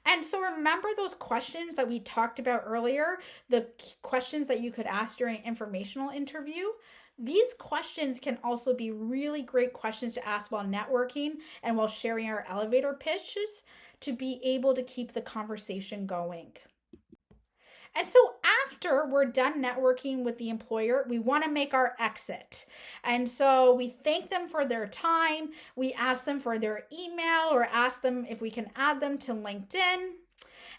A: And so remember those questions that we talked about earlier, the questions that you could ask during an informational interview? These questions can also be really great questions to ask while networking and while sharing our elevator pitches to be able to keep the conversation going. And so after we're done networking with the employer, we want to make our exit. And so we thank them for their time. We ask them for their email or ask them if we can add them to LinkedIn.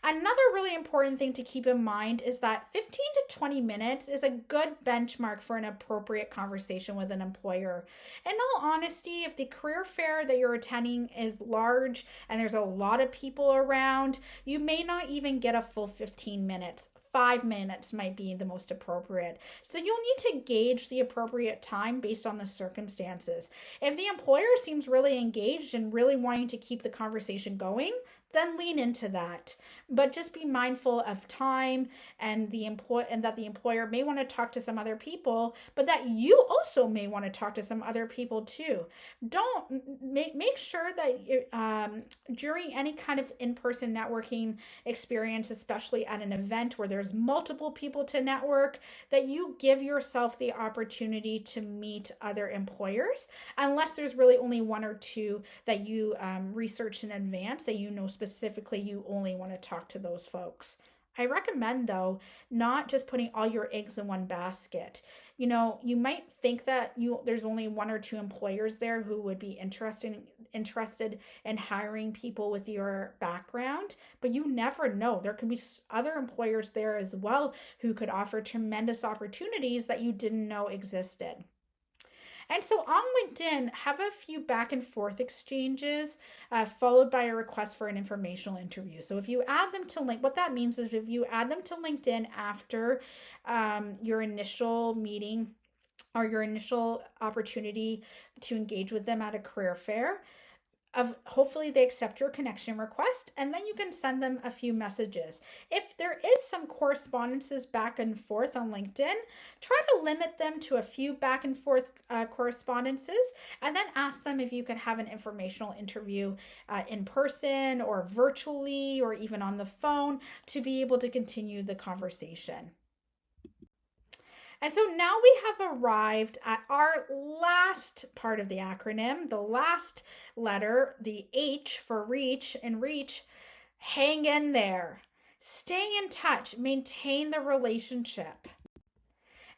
A: Another really important thing to keep in mind is that 15 to 20 minutes is a good benchmark for an appropriate conversation with an employer. In all honesty, if the career fair that you're attending is large and there's a lot of people around, you may not even get a full 15 minutes. 5 minutes might be the most appropriate. So you'll need to gauge the appropriate time based on the circumstances. If the employer seems really engaged and really wanting to keep the conversation going, then lean into that. But just be mindful of time and that the employer may want to talk to some other people, but that you also may want to talk to some other people too. Don't make sure that during any kind of in-person networking experience, especially at an event where there's multiple people to network, that you give yourself the opportunity to meet other employers, unless there's really only one or two that you research in advance that you know specifically you only want to talk to those folks. I recommend, though, not just putting all your eggs in one basket. You might think that there's only one or two employers there who would be interested in hiring people with your background, but you never know. There could be other employers there as well who could offer tremendous opportunities that you didn't know existed. And so on LinkedIn, have a few back and forth exchanges followed by a request for an informational interview. So if you add them to what that means is if you add them to LinkedIn after your initial meeting or your initial opportunity to engage with them at a career fair, hopefully they accept your connection request, and then you can send them a few messages. If there is some correspondences back and forth on LinkedIn, try to limit them to a few back and forth correspondences, and then ask them if you can have an informational interview in person or virtually or even on the phone to be able to continue the conversation. And so now we have arrived at our last part of the acronym, the last letter, the H for reach. And reach, hang in there, stay in touch, maintain the relationship.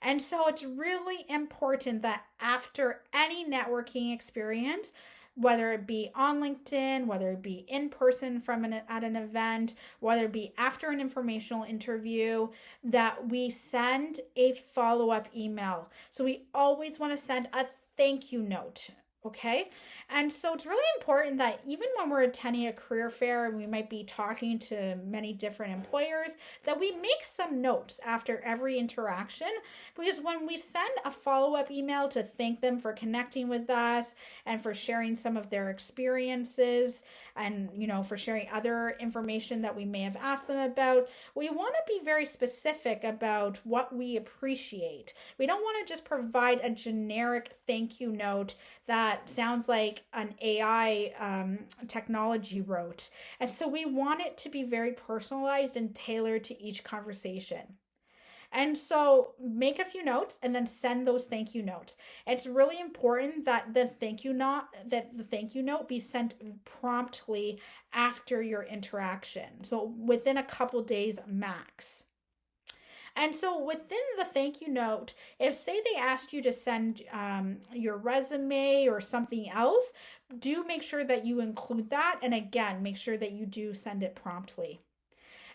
A: And so it's really important that after any networking experience, whether it be on LinkedIn, whether it be in person at an event, whether it be after an informational interview, that we send a follow-up email. So we always want to send a thank you note. Okay. And so it's really important that even when we're attending a career fair and we might be talking to many different employers, that we make some notes after every interaction, because when we send a follow-up email to thank them for connecting with us and for sharing some of their experiences and, for sharing other information that we may have asked them about, we want to be very specific about what we appreciate. We don't want to just provide a generic thank you note that sounds like an AI technology wrote. And so we want it to be very personalized and tailored to each conversation. And so make a few notes and then send those thank you notes. It's really important that the thank you note be sent promptly after your interaction. So within a couple days max. And so within the thank you note, if say they asked you to send your resume or something else, do make sure that you include that. And again, make sure that you do send it promptly.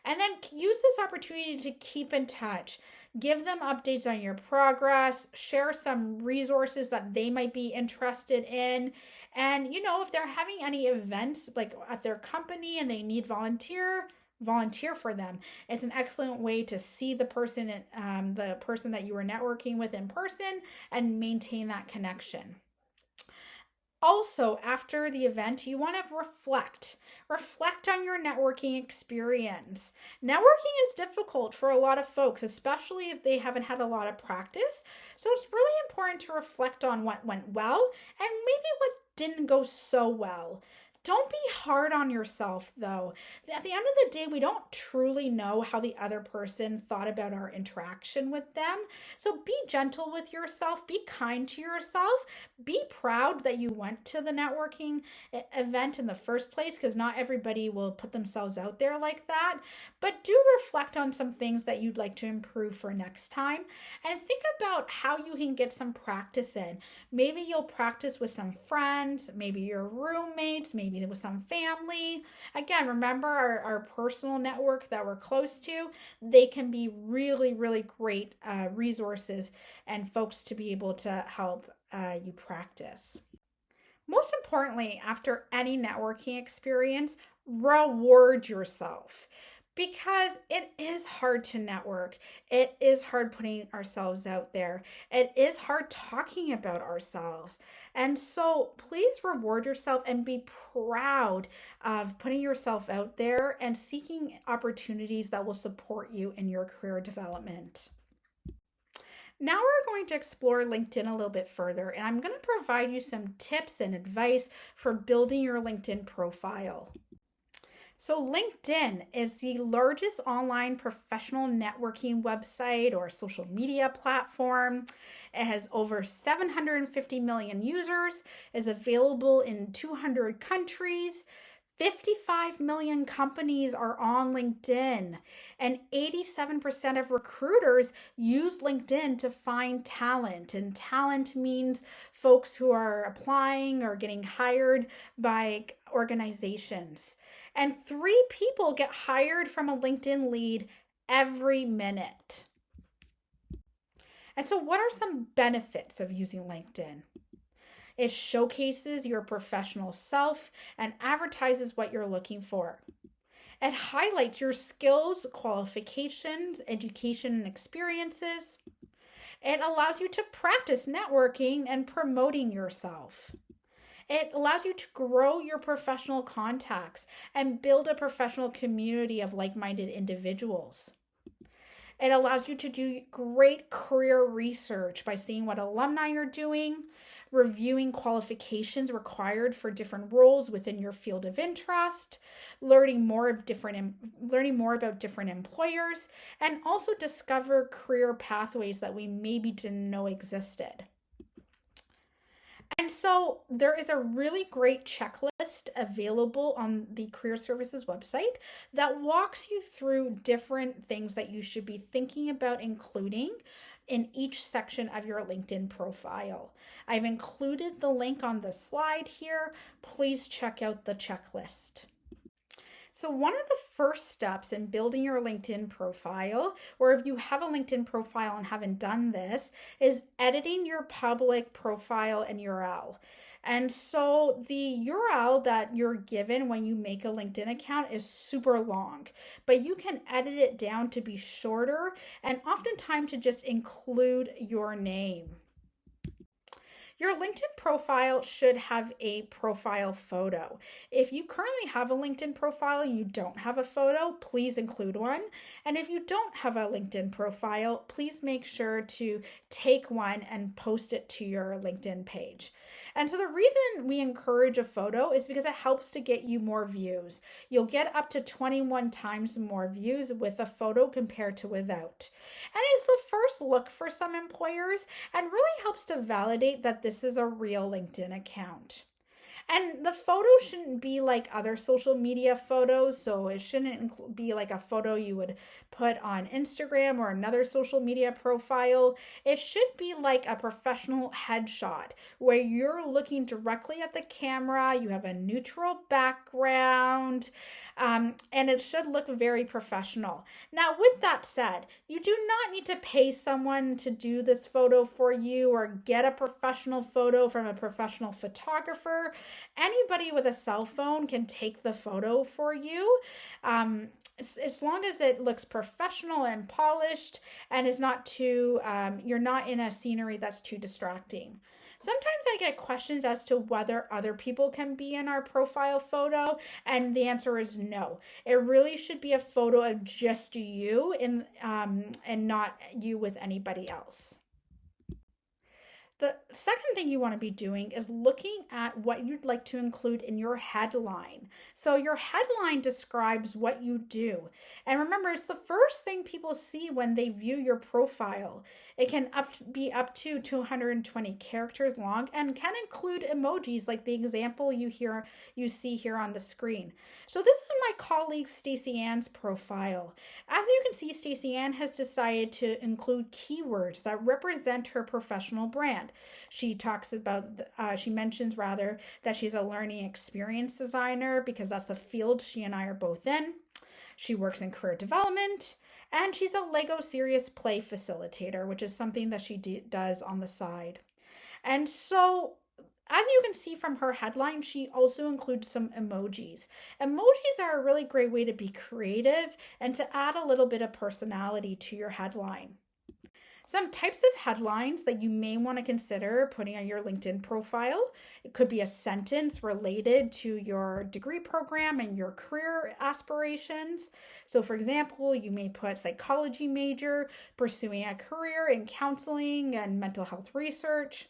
A: And then use this opportunity to keep in touch. Give them updates on your progress. Share some resources that they might be interested in. And, if they're having any events like at their company and they need volunteer for them. It's an excellent way to see the person that you were networking with in person and maintain that connection. Also, after the event, you want to reflect on your networking experience. Networking is difficult for a lot of folks, especially if they haven't had a lot of practice. So it's really important to reflect on what went well and maybe what didn't go so well. Don't be hard on yourself, though. At the end of the day, we don't truly know how the other person thought about our interaction with them. So be gentle with yourself. Be kind to yourself. Be proud that you went to the networking event in the first place, because not everybody will put themselves out there like that. But do reflect on some things that you'd like to improve for next time. And think about how you can get some practice in. Maybe you'll practice with some friends, maybe your roommates, maybe maybe with some family. Again, remember our personal network that we're close to, they can be really, really great resources and folks to be able to help you practice. Most importantly, after any networking experience, reward yourself because it is hard to network. It is hard putting ourselves out there. It is hard talking about ourselves. And so please reward yourself and be proud of putting yourself out there and seeking opportunities that will support you in your career development. Now we're going to explore LinkedIn a little bit further, and I'm going to provide you some tips and advice for building your LinkedIn profile. So, LinkedIn is the largest online professional networking website or social media platform. It has over 750 million users, is available in 200 countries. 55 million companies are on LinkedIn, and 87% of recruiters use LinkedIn to find talent. And talent means folks who are applying or getting hired by organizations. And 3 people get hired from a LinkedIn lead every minute. And so, what are some benefits of using LinkedIn? It showcases your professional self and advertises what you're looking for. It highlights your skills, qualifications, education, and experiences. It allows you to practice networking and promoting yourself. It allows you to grow your professional contacts and build a professional community of like-minded individuals. It allows you to do great career research by seeing what alumni are doing, reviewing qualifications required for different roles within your field of interest, learning more about different employers, and also discover career pathways that we maybe didn't know existed. And so there is a really great checklist available on the Career Services website that walks you through different things that you should be thinking about including in each section of your LinkedIn profile. I've included the link on the slide here. Please check out the checklist. So one of the first steps in building your LinkedIn profile, or if you have a LinkedIn profile and haven't done this, is editing your public profile and URL. And so the URL that you're given when you make a LinkedIn account is super long, but you can edit it down to be shorter and oftentimes to just include your name. Your LinkedIn profile should have a profile photo. If you currently have a LinkedIn profile and you don't have a photo, please include one. And if you don't have a LinkedIn profile, please make sure to take one and post it to your LinkedIn page. And so the reason we encourage a photo is because it helps to get you more views. You'll get up to 21 times more views with a photo compared to without. And it's the first look for some employers and really helps to validate that this is a real LinkedIn account. And the photo shouldn't be like other social media photos. So it shouldn't be like a photo you would put on Instagram or another social media profile. It should be like a professional headshot where you're looking directly at the camera. You have a neutral background, and it should look very professional. Now, with that said, you do not need to pay someone to do this photo for you or get a professional photo from a professional photographer. Anybody with a cell phone can take the photo for you, as long as it looks professional and polished and is not too, you're not in a scenery that's too distracting. Sometimes I get questions as to whether other people can be in our profile photo, and the answer is no. It really should be a photo of just you and not you with anybody else. The second thing you want to be doing is looking at what you'd like to include in your headline. So your headline describes what you do. And remember, it's the first thing people see when they view your profile. It can be up to 220 characters long and can include emojis like the example you see here on the screen. So this is my colleague Stacey Ann's profile. As you can see, Stacey Ann has decided to include keywords that represent her professional brand. that. She talks about, she mentions rather that she's a learning experience designer because that's the field she and I are both in. She works in career development, and she's a Lego Serious Play facilitator, which is something that she does on the side. And so, as you can see from her headline, she also includes some emojis. Emojis are a really great way to be creative and to add a little bit of personality to your headline. Some types of headlines that you may want to consider putting on your LinkedIn profile. It could be a sentence related to your degree program and your career aspirations. So for example, you may put psychology major, pursuing a career in counseling and mental health research.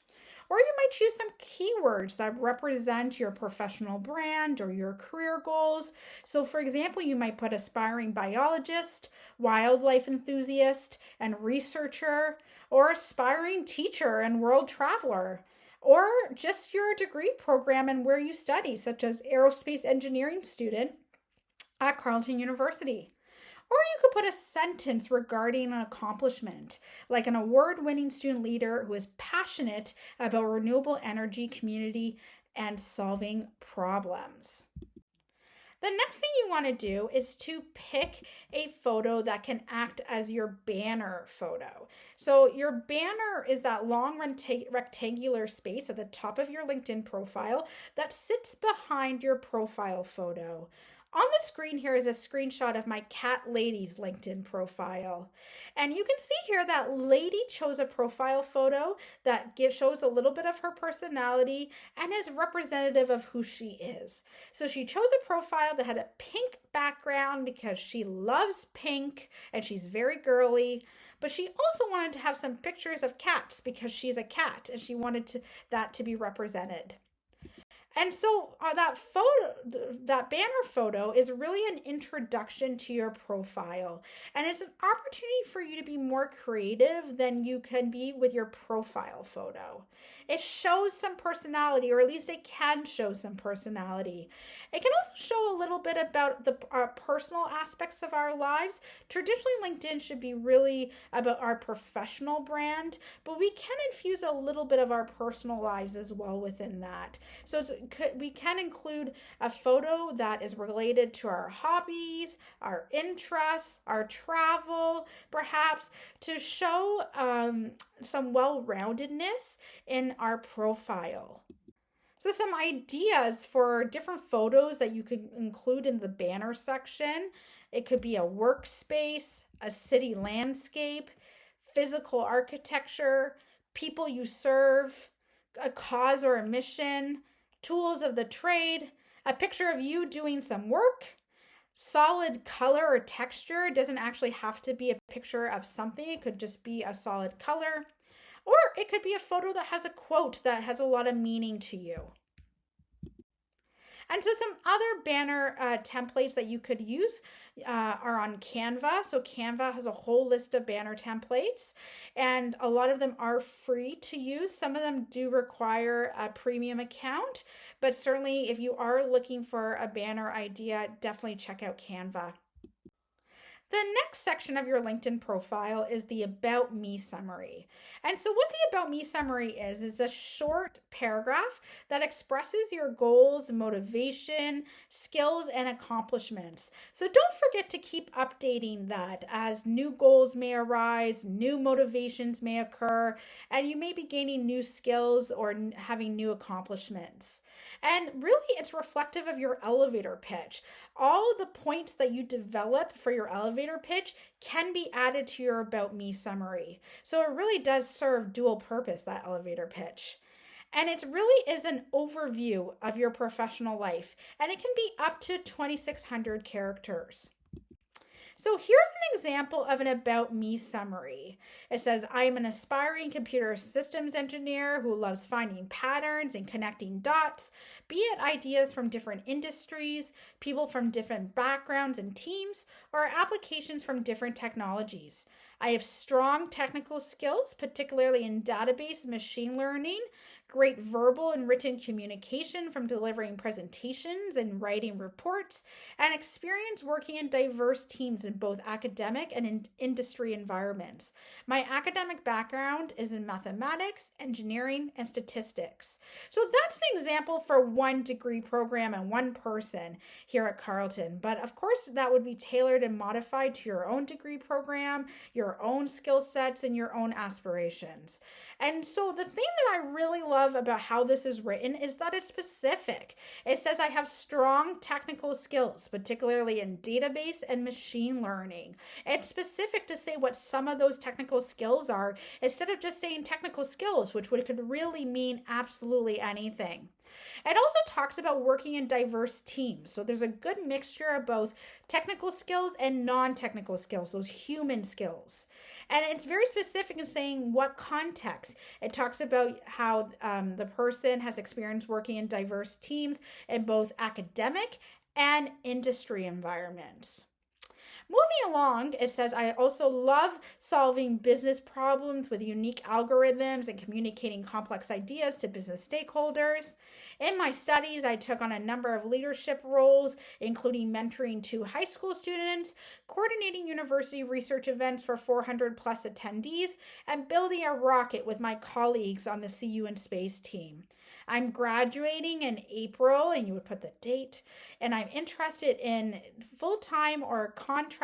A: Or you might choose some keywords that represent your professional brand or your career goals. So for example, you might put aspiring biologist, wildlife enthusiast, and researcher, or aspiring teacher and world traveler, or just your degree program and where you study, such as aerospace engineering student at Carleton University. Or you could put a sentence regarding an accomplishment, like an award-winning student leader who is passionate about renewable energy, community, and solving problems. The next thing you want to do is to pick a photo that can act as your banner photo. So your banner is that long rectangular space at the top of your LinkedIn profile that sits behind your profile photo. On the screen here is a screenshot of my cat Lady's LinkedIn profile. And you can see here that Lady chose a profile photo that shows a little bit of her personality and is representative of who she is. So she chose a profile that had a pink background because she loves pink and she's very girly. But she also wanted to have some pictures of cats because she's a cat and she wanted that to be represented. And so that banner photo is really an introduction to your profile. And it's an opportunity for you to be more creative than you can be with your profile photo. It shows some personality, or at least it can show some personality. It can also show a little bit about the personal aspects of our lives. Traditionally, LinkedIn should be really about our professional brand, but we can infuse a little bit of our personal lives as well within that. So we can include a photo that is related to our hobbies, our interests, our travel, perhaps, to show some well-roundedness in our profile. So some ideas for different photos that you could include in the banner section. It could be a workspace, a city landscape, physical architecture, people you serve, a cause or a mission, tools of the trade, a picture of you doing some work, solid color or texture. It doesn't actually have to be a picture of something. It could just be a solid color. Or it could be a photo that has a quote that has a lot of meaning to you. And so some other banner templates that you could use are on Canva. So Canva has a whole list of banner templates, and a lot of them are free to use. Some of them do require a premium account, but certainly if you are looking for a banner idea, definitely check out Canva. The next section of your LinkedIn profile is the About Me summary. And so what the About Me summary is a short paragraph that expresses your goals, motivation, skills, and accomplishments. So don't forget to keep updating that as new goals may arise, new motivations may occur, and you may be gaining new skills or having new accomplishments. And really, it's reflective of your elevator pitch. All the points that you develop for your elevator pitch can be added to your About Me summary. So it really does serve dual purpose, that elevator pitch. And it really is an overview of your professional life, and it can be up to 2,600 characters. So here's an example of an About Me summary. It says, I am an aspiring computer systems engineer who loves finding patterns and connecting dots, be it ideas from different industries, people from different backgrounds and teams, or applications from different technologies. I have strong technical skills, particularly in database and machine learning, great verbal and written communication from delivering presentations and writing reports, and experience working in diverse teams in both academic and in industry environments. My academic background is in mathematics, engineering, and statistics. So that's an example for one degree program and one person here at Carleton. But of course, that would be tailored and modified to your own degree program, your own skill sets, and your own aspirations. And so the thing that I really love about how this is written is that it's specific. It says I have strong technical skills, particularly in database and machine learning. It's specific to say what some of those technical skills are instead of just saying technical skills, which could really mean absolutely anything. It also talks about working in diverse teams. So there's a good mixture of both technical skills and non-technical skills, those human skills. And it's very specific in saying what context. It talks about how the person has experience working in diverse teams in both academic and industry environments. Moving along, it says, I also love solving business problems with unique algorithms and communicating complex ideas to business stakeholders. In my studies, I took on a number of leadership roles, including mentoring 2 high school students, coordinating university research events for 400 plus attendees, and building a rocket with my colleagues on the CU in Space team. I'm graduating in April, and you would put the date, and I'm interested in full-time or contract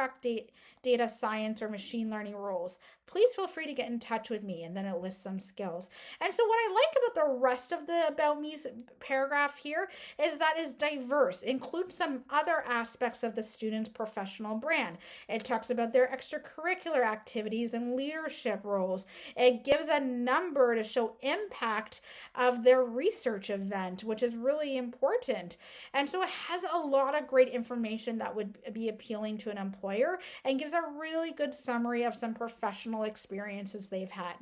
A: data science or machine learning roles. Please feel free to get in touch with me. And then it lists some skills. And so what I like about the rest of the About Me paragraph here is that it's diverse. It includes some other aspects of the student's professional brand. It talks about their extracurricular activities and leadership roles. It gives a number to show impact of their research event, which is really important. And so it has a lot of great information that would be appealing to an employer and gives a really good summary of some professional experiences they've had.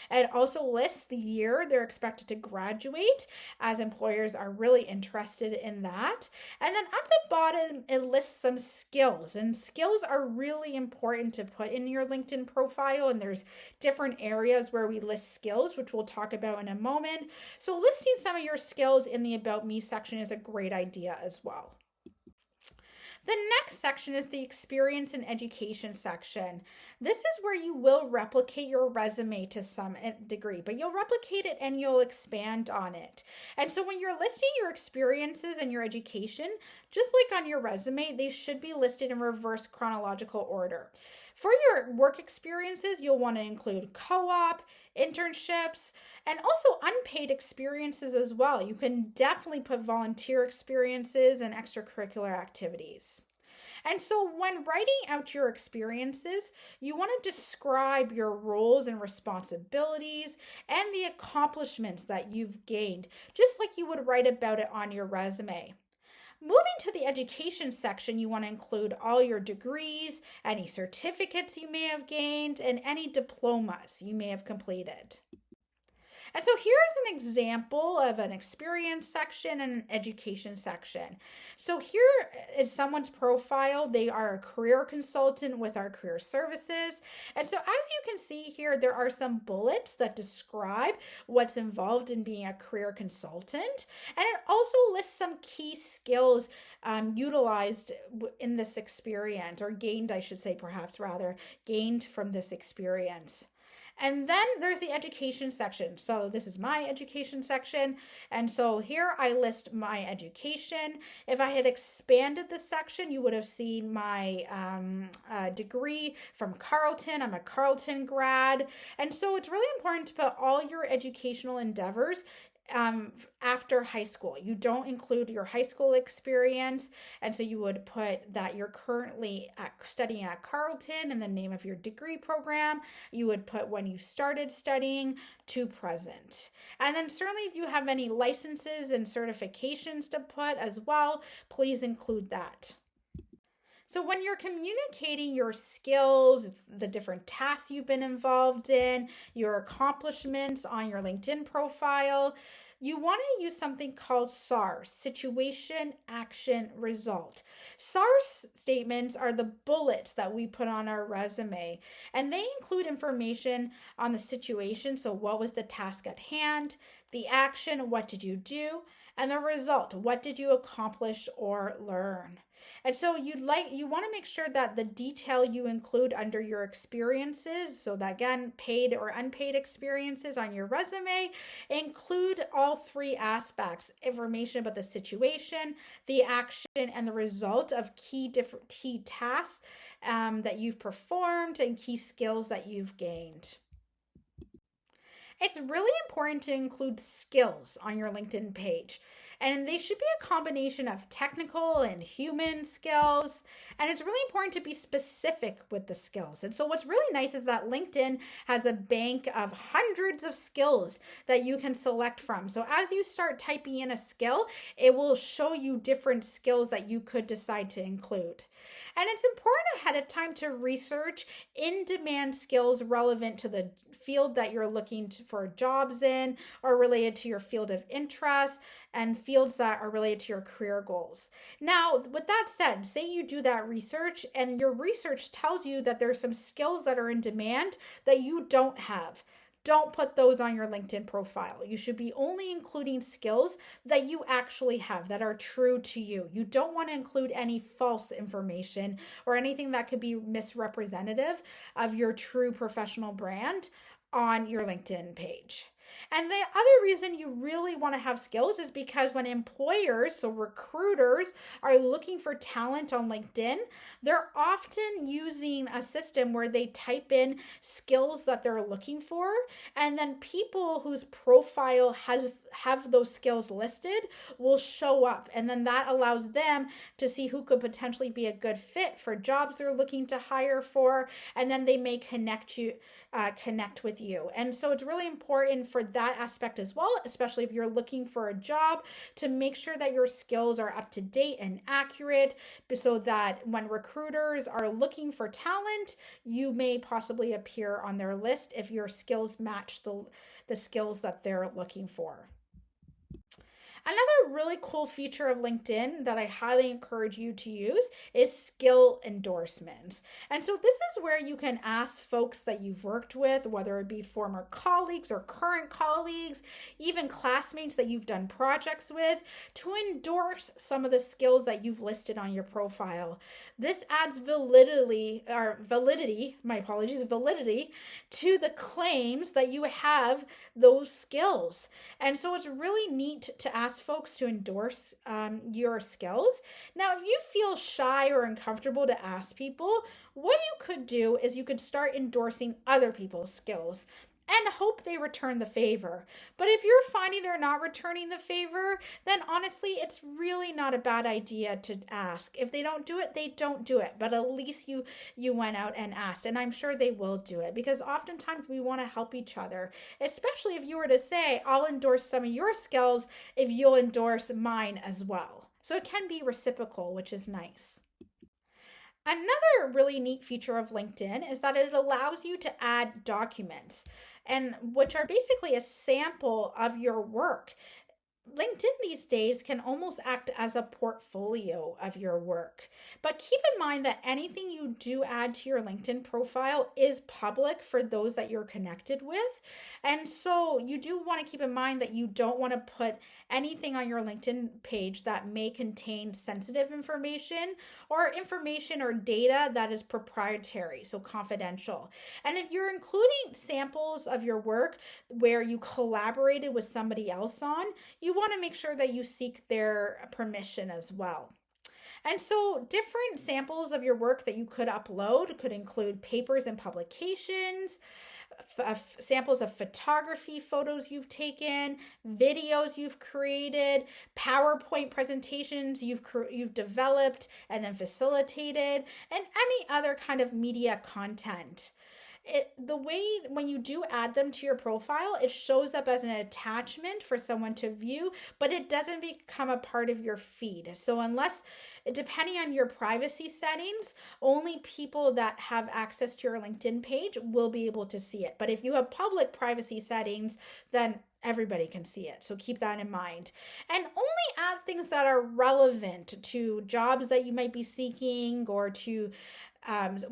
A: It also lists the year they're expected to graduate, as employers are really interested in that. And then at the bottom, it lists some skills, and skills are really important to put in your LinkedIn profile. And there's different areas where we list skills, which we'll talk about in a moment. So listing some of your skills in the About Me section is a great idea as well. The next section is the experience and education section. This is where you will replicate your resume to some degree, but you'll replicate it and you'll expand on it. And so when you're listing your experiences and your education, just like on your resume, they should be listed in reverse chronological order. For your work experiences, you'll want to include co-op, internships, and also unpaid experiences as well. You can definitely put volunteer experiences and extracurricular activities. And so when writing out your experiences, you want to describe your roles and responsibilities and the accomplishments that you've gained, just like you would write about it on your resume. Moving to the education section, you want to include all your degrees, any certificates you may have gained, and any diplomas you may have completed. And so here's an example of an experience section and an education section. So here is someone's profile. They are a career consultant with our career services. And so as you can see here, there are some bullets that describe what's involved in being a career consultant. And it also lists some key skills utilized in this experience, or gained, I should say, perhaps rather, gained from this experience. And then there's the education section. So this is my education section. And so here I list my education. If I had expanded the section, you would have seen my degree from Carleton. I'm a Carleton grad. And so it's really important to put all your educational endeavors after high school. You don't include your high school experience, and so you would put that you're currently studying at Carleton and the name of your degree program. You would put when you started studying to present. And then certainly if you have any licenses and certifications to put as well, please include that. So, when you're communicating your skills, the different tasks you've been involved in, your accomplishments on your LinkedIn profile, you want to use something called SAR, situation, action, result. SAR statements are the bullets that we put on our resume, and they include information on the situation. So, what was the task at hand? The action, what did you do? And the result, what did you accomplish or learn? And so you want to make sure that the detail you include under your experiences, so that again, paid or unpaid experiences on your resume, include all three aspects: information about the situation, the action, and the result of key tasks that you've performed and key skills that you've gained. It's really important to include skills on your LinkedIn page. And they should be a combination of technical and human skills. And it's really important to be specific with the skills. And so, what's really nice is that LinkedIn has a bank of hundreds of skills that you can select from. So, as you start typing in a skill, it will show you different skills that you could decide to include. And it's important ahead of time to research in-demand skills relevant to the field that you're looking for jobs in, or related to your field of interest, and fields that are related to your career goals. Now, with that said, say you do that research and your research tells you that there's some skills that are in demand that you don't have. Don't put those on your LinkedIn profile. You should be only including skills that you actually have, that are true to you. You don't want to include any false information or anything that could be misrepresentative of your true professional brand on your LinkedIn page. And the other reason you really want to have skills is because when employers, so recruiters, are looking for talent on LinkedIn, they're often using a system where they type in skills that they're looking for, and then people whose profile have those skills listed will show up, and then that allows them to see who could potentially be a good fit for jobs they're looking to hire for, and then they may connect with you. And so it's really important for that aspect as well, especially if you're looking for a job, to make sure that your skills are up to date and accurate, so that when recruiters are looking for talent, you may possibly appear on their list if your skills match the skills that they're looking for. Another really cool feature of LinkedIn that I highly encourage you to use is skill endorsements. And so this is where you can ask folks that you've worked with, whether it be former colleagues or current colleagues, even classmates that you've done projects with, to endorse some of the skills that you've listed on your profile. This adds validity to the claims that you have those skills. And so it's really neat to ask folks to endorse your skills. Now, if you feel shy or uncomfortable to ask people, what you could do is you could start endorsing other people's skills and hope they return the favor. But if you're finding they're not returning the favor, then honestly, it's really not a bad idea to ask. If they don't do it, they don't do it. But at least you went out and asked, and I'm sure they will do it, because oftentimes we want to help each other, especially if you were to say, I'll endorse some of your skills if you'll endorse mine as well. So it can be reciprocal, which is nice. Another really neat feature of LinkedIn is that it allows you to add documents, and which are basically a sample of your work. LinkedIn these days can almost act as a portfolio of your work. But keep in mind that anything you do add to your LinkedIn profile is public for those that you're connected with. And so you do want to keep in mind that you don't want to put anything on your LinkedIn page that may contain sensitive information or information or data that is proprietary, so confidential. And if you're including samples of your work where you collaborated with somebody else on, you want to make sure that you seek their permission as well. And so different samples of your work that you could upload could include papers and publications, samples of photography photos you've taken, videos you've created, PowerPoint presentations you've developed and then facilitated, and any other kind of media content. The way when you do add them to your profile, it shows up as an attachment for someone to view, but it doesn't become a part of your feed. So unless, depending on your privacy settings, only people that have access to your LinkedIn page will be able to see it. But if you have public privacy settings, then everybody can see it. So keep that in mind. And only add things that are relevant to jobs that you might be seeking, or to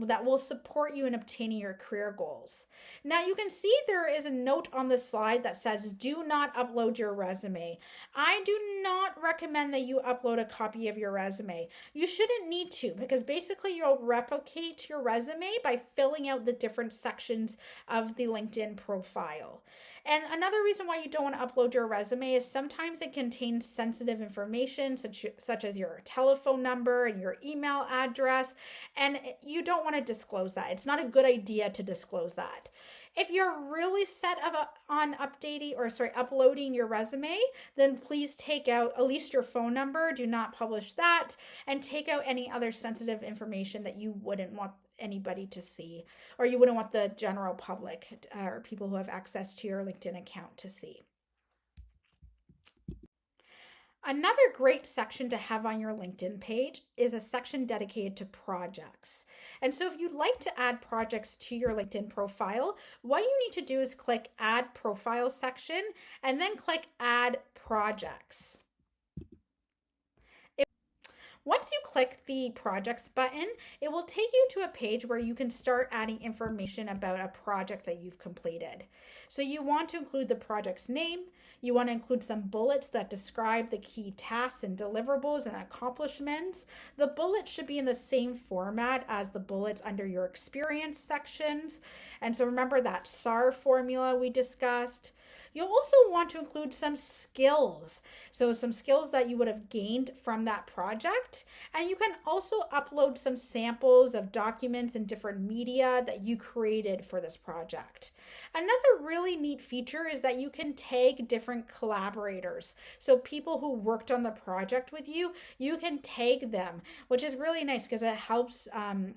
A: that will support you in obtaining your career goals. Now you can see there is a note on the slide that says do not upload your resume. I do not recommend that you upload a copy of your resume. You shouldn't need to, because basically you'll replicate your resume by filling out the different sections of the LinkedIn profile. And another reason why you don't want to upload your resume is sometimes it contains sensitive information, such as your telephone number and your email address, and you don't want to disclose that. It's not a good idea to disclose that. If you're really set on uploading your resume, then please take out at least your phone number. Do not publish that, and take out any other sensitive information that you wouldn't want anybody to see, or you wouldn't want the general public or people who have access to your LinkedIn account to see. Another great section to have on your LinkedIn page is a section dedicated to projects. And so if you'd like to add projects to your LinkedIn profile, what you need to do is click Add Profile section and then click Add Projects. Once you click the projects button, it will take you to a page where you can start adding information about a project that you've completed. So you want to include the project's name. You want to include some bullets that describe the key tasks and deliverables and accomplishments. The bullets should be in the same format as the bullets under your experience sections. And so remember that SAR formula we discussed. You'll also want to include some skills. So some skills that you would have gained from that project. And you can also upload some samples of documents and different media that you created for this project. Another really neat feature is that you can tag different collaborators. So people who worked on the project with you, you can tag them, which is really nice because it helps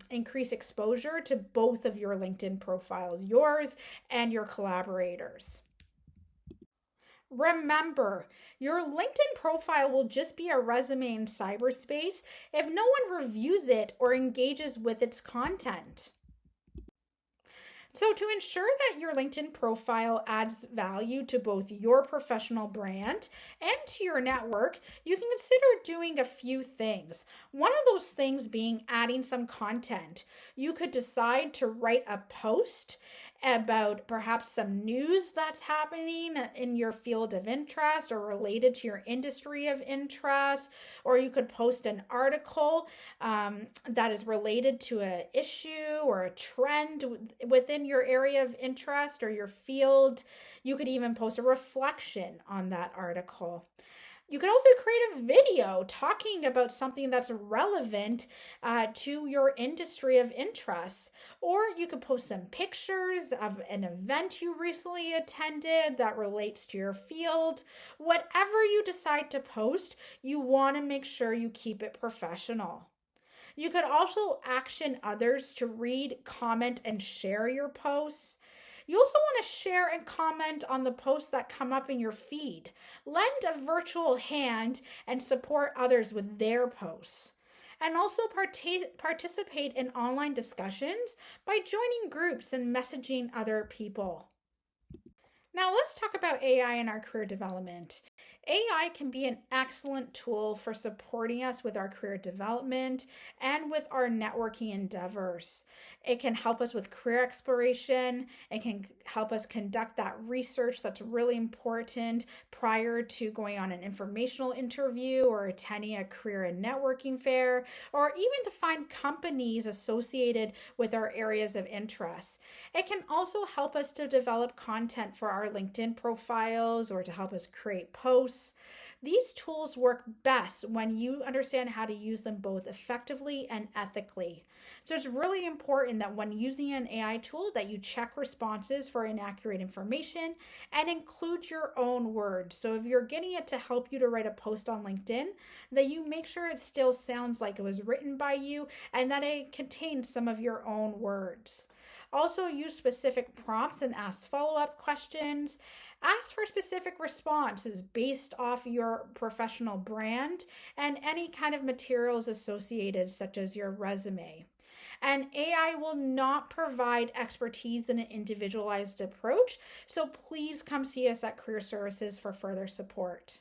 A: increase exposure to both of your LinkedIn profiles, yours and your collaborators. Remember, your LinkedIn profile will just be a resume in cyberspace if no one reviews it or engages with its content. So to ensure that your LinkedIn profile adds value to both your professional brand and to your network, you can consider doing a few things. One of those things being adding some content. You could decide to write a post about perhaps some news that's happening in your field of interest or related to your industry of interest, or you could post an article that is related to an issue or a trend within your area of interest or your field. You could even post a reflection on that article. You could also create a video talking about something that's relevant to your industry of interest. Or you could post some pictures of an event you recently attended that relates to your field. Whatever you decide to post, you want to make sure you keep it professional. You could also action others to read, comment, and share your posts. You also want to share and comment on the posts that come up in your feed. Lend a virtual hand and support others with their posts. And also participate in online discussions by joining groups and messaging other people. Now let's talk about AI in our career development. AI can be an excellent tool for supporting us with our career development and with our networking endeavors. It can help us with career exploration. It can help us conduct that research that's really important prior to going on an informational interview or attending a career and networking fair, or even to find companies associated with our areas of interest. It can also help us to develop content for our LinkedIn profiles or to help us create posts. These tools work best when you understand how to use them both effectively and ethically. So it's really important that when using an AI tool that you check responses for inaccurate information and include your own words. So if you're getting it to help you to write a post on LinkedIn, that you make sure it still sounds like it was written by you and that it contains some of your own words. Also, use specific prompts and ask follow-up questions. Ask for specific responses based off your professional brand and any kind of materials associated, such as your resume. And AI will not provide expertise in an individualized approach, so please come see us at Career Services for further support.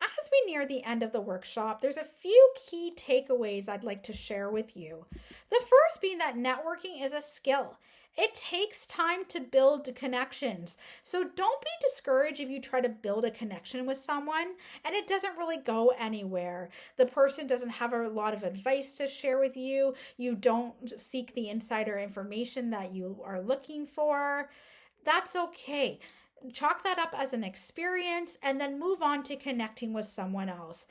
A: As we near the end of the workshop, there's a few key takeaways I'd like to share with you. The first being that networking is a skill. It takes time to build connections. So don't be discouraged if you try to build a connection with someone and it doesn't really go anywhere. The person doesn't have a lot of advice to share with you. You don't seek the insider information that you are looking for. That's okay. Chalk that up as an experience and then move on to connecting with someone else.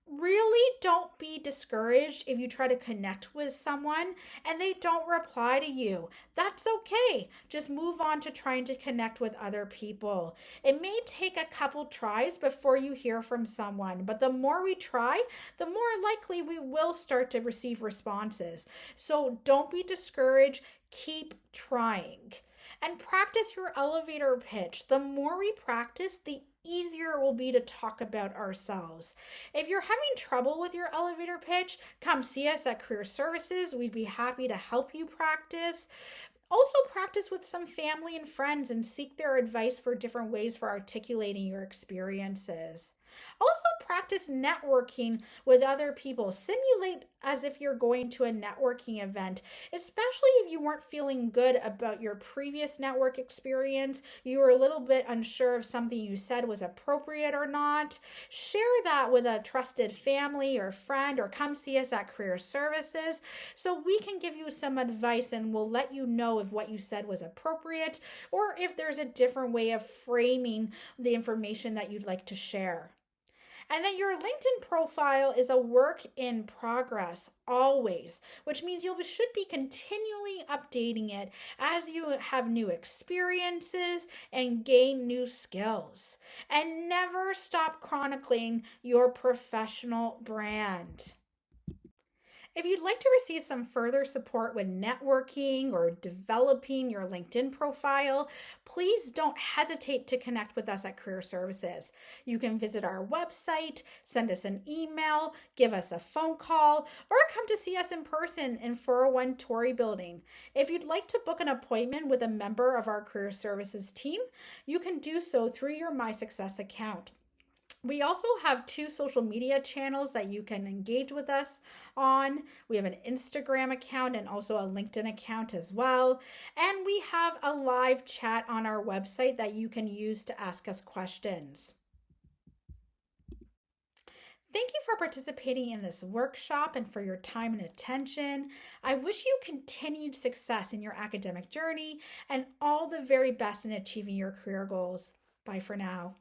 A: Really don't be discouraged if you try to connect with someone and they don't reply to you. That's okay. Just move on to trying to connect with other people. It may take a couple tries before you hear from someone, but the more we try, the more likely we will start to receive responses. So don't be discouraged. Keep trying. And practice your elevator pitch. The more we practice, the easier it will be to talk about ourselves. If you're having trouble with your elevator pitch, come see us at Career Services. We'd be happy to help you practice. Also, practice with some family and friends and seek their advice for different ways for articulating your experiences. Also, practice networking with other people. Simulate as if you're going to a networking event, especially if you weren't feeling good about your previous network experience. You were a little bit unsure if something you said was appropriate or not. Share that with a trusted family or friend, or come see us at Career Services so we can give you some advice and we'll let you know if what you said was appropriate or if there's a different way of framing the information that you'd like to share. And then your LinkedIn profile is a work in progress always, which means you should be continually updating it as you have new experiences and gain new skills. And never stop chronicling your professional brand. If you'd like to receive some further support with networking or developing your LinkedIn profile, please don't hesitate to connect with us at Career Services. You can visit our website, send us an email, give us a phone call, or come to see us in person in 401 Torrey Building. If you'd like to book an appointment with a member of our Career Services team, you can do so through your MySuccess account. We also have 2 social media channels that you can engage with us on. We have an Instagram account and also a LinkedIn account as well. And we have a live chat on our website that you can use to ask us questions. Thank you for participating in this workshop and for your time and attention. I wish you continued success in your academic journey and all the very best in achieving your career goals. Bye for now.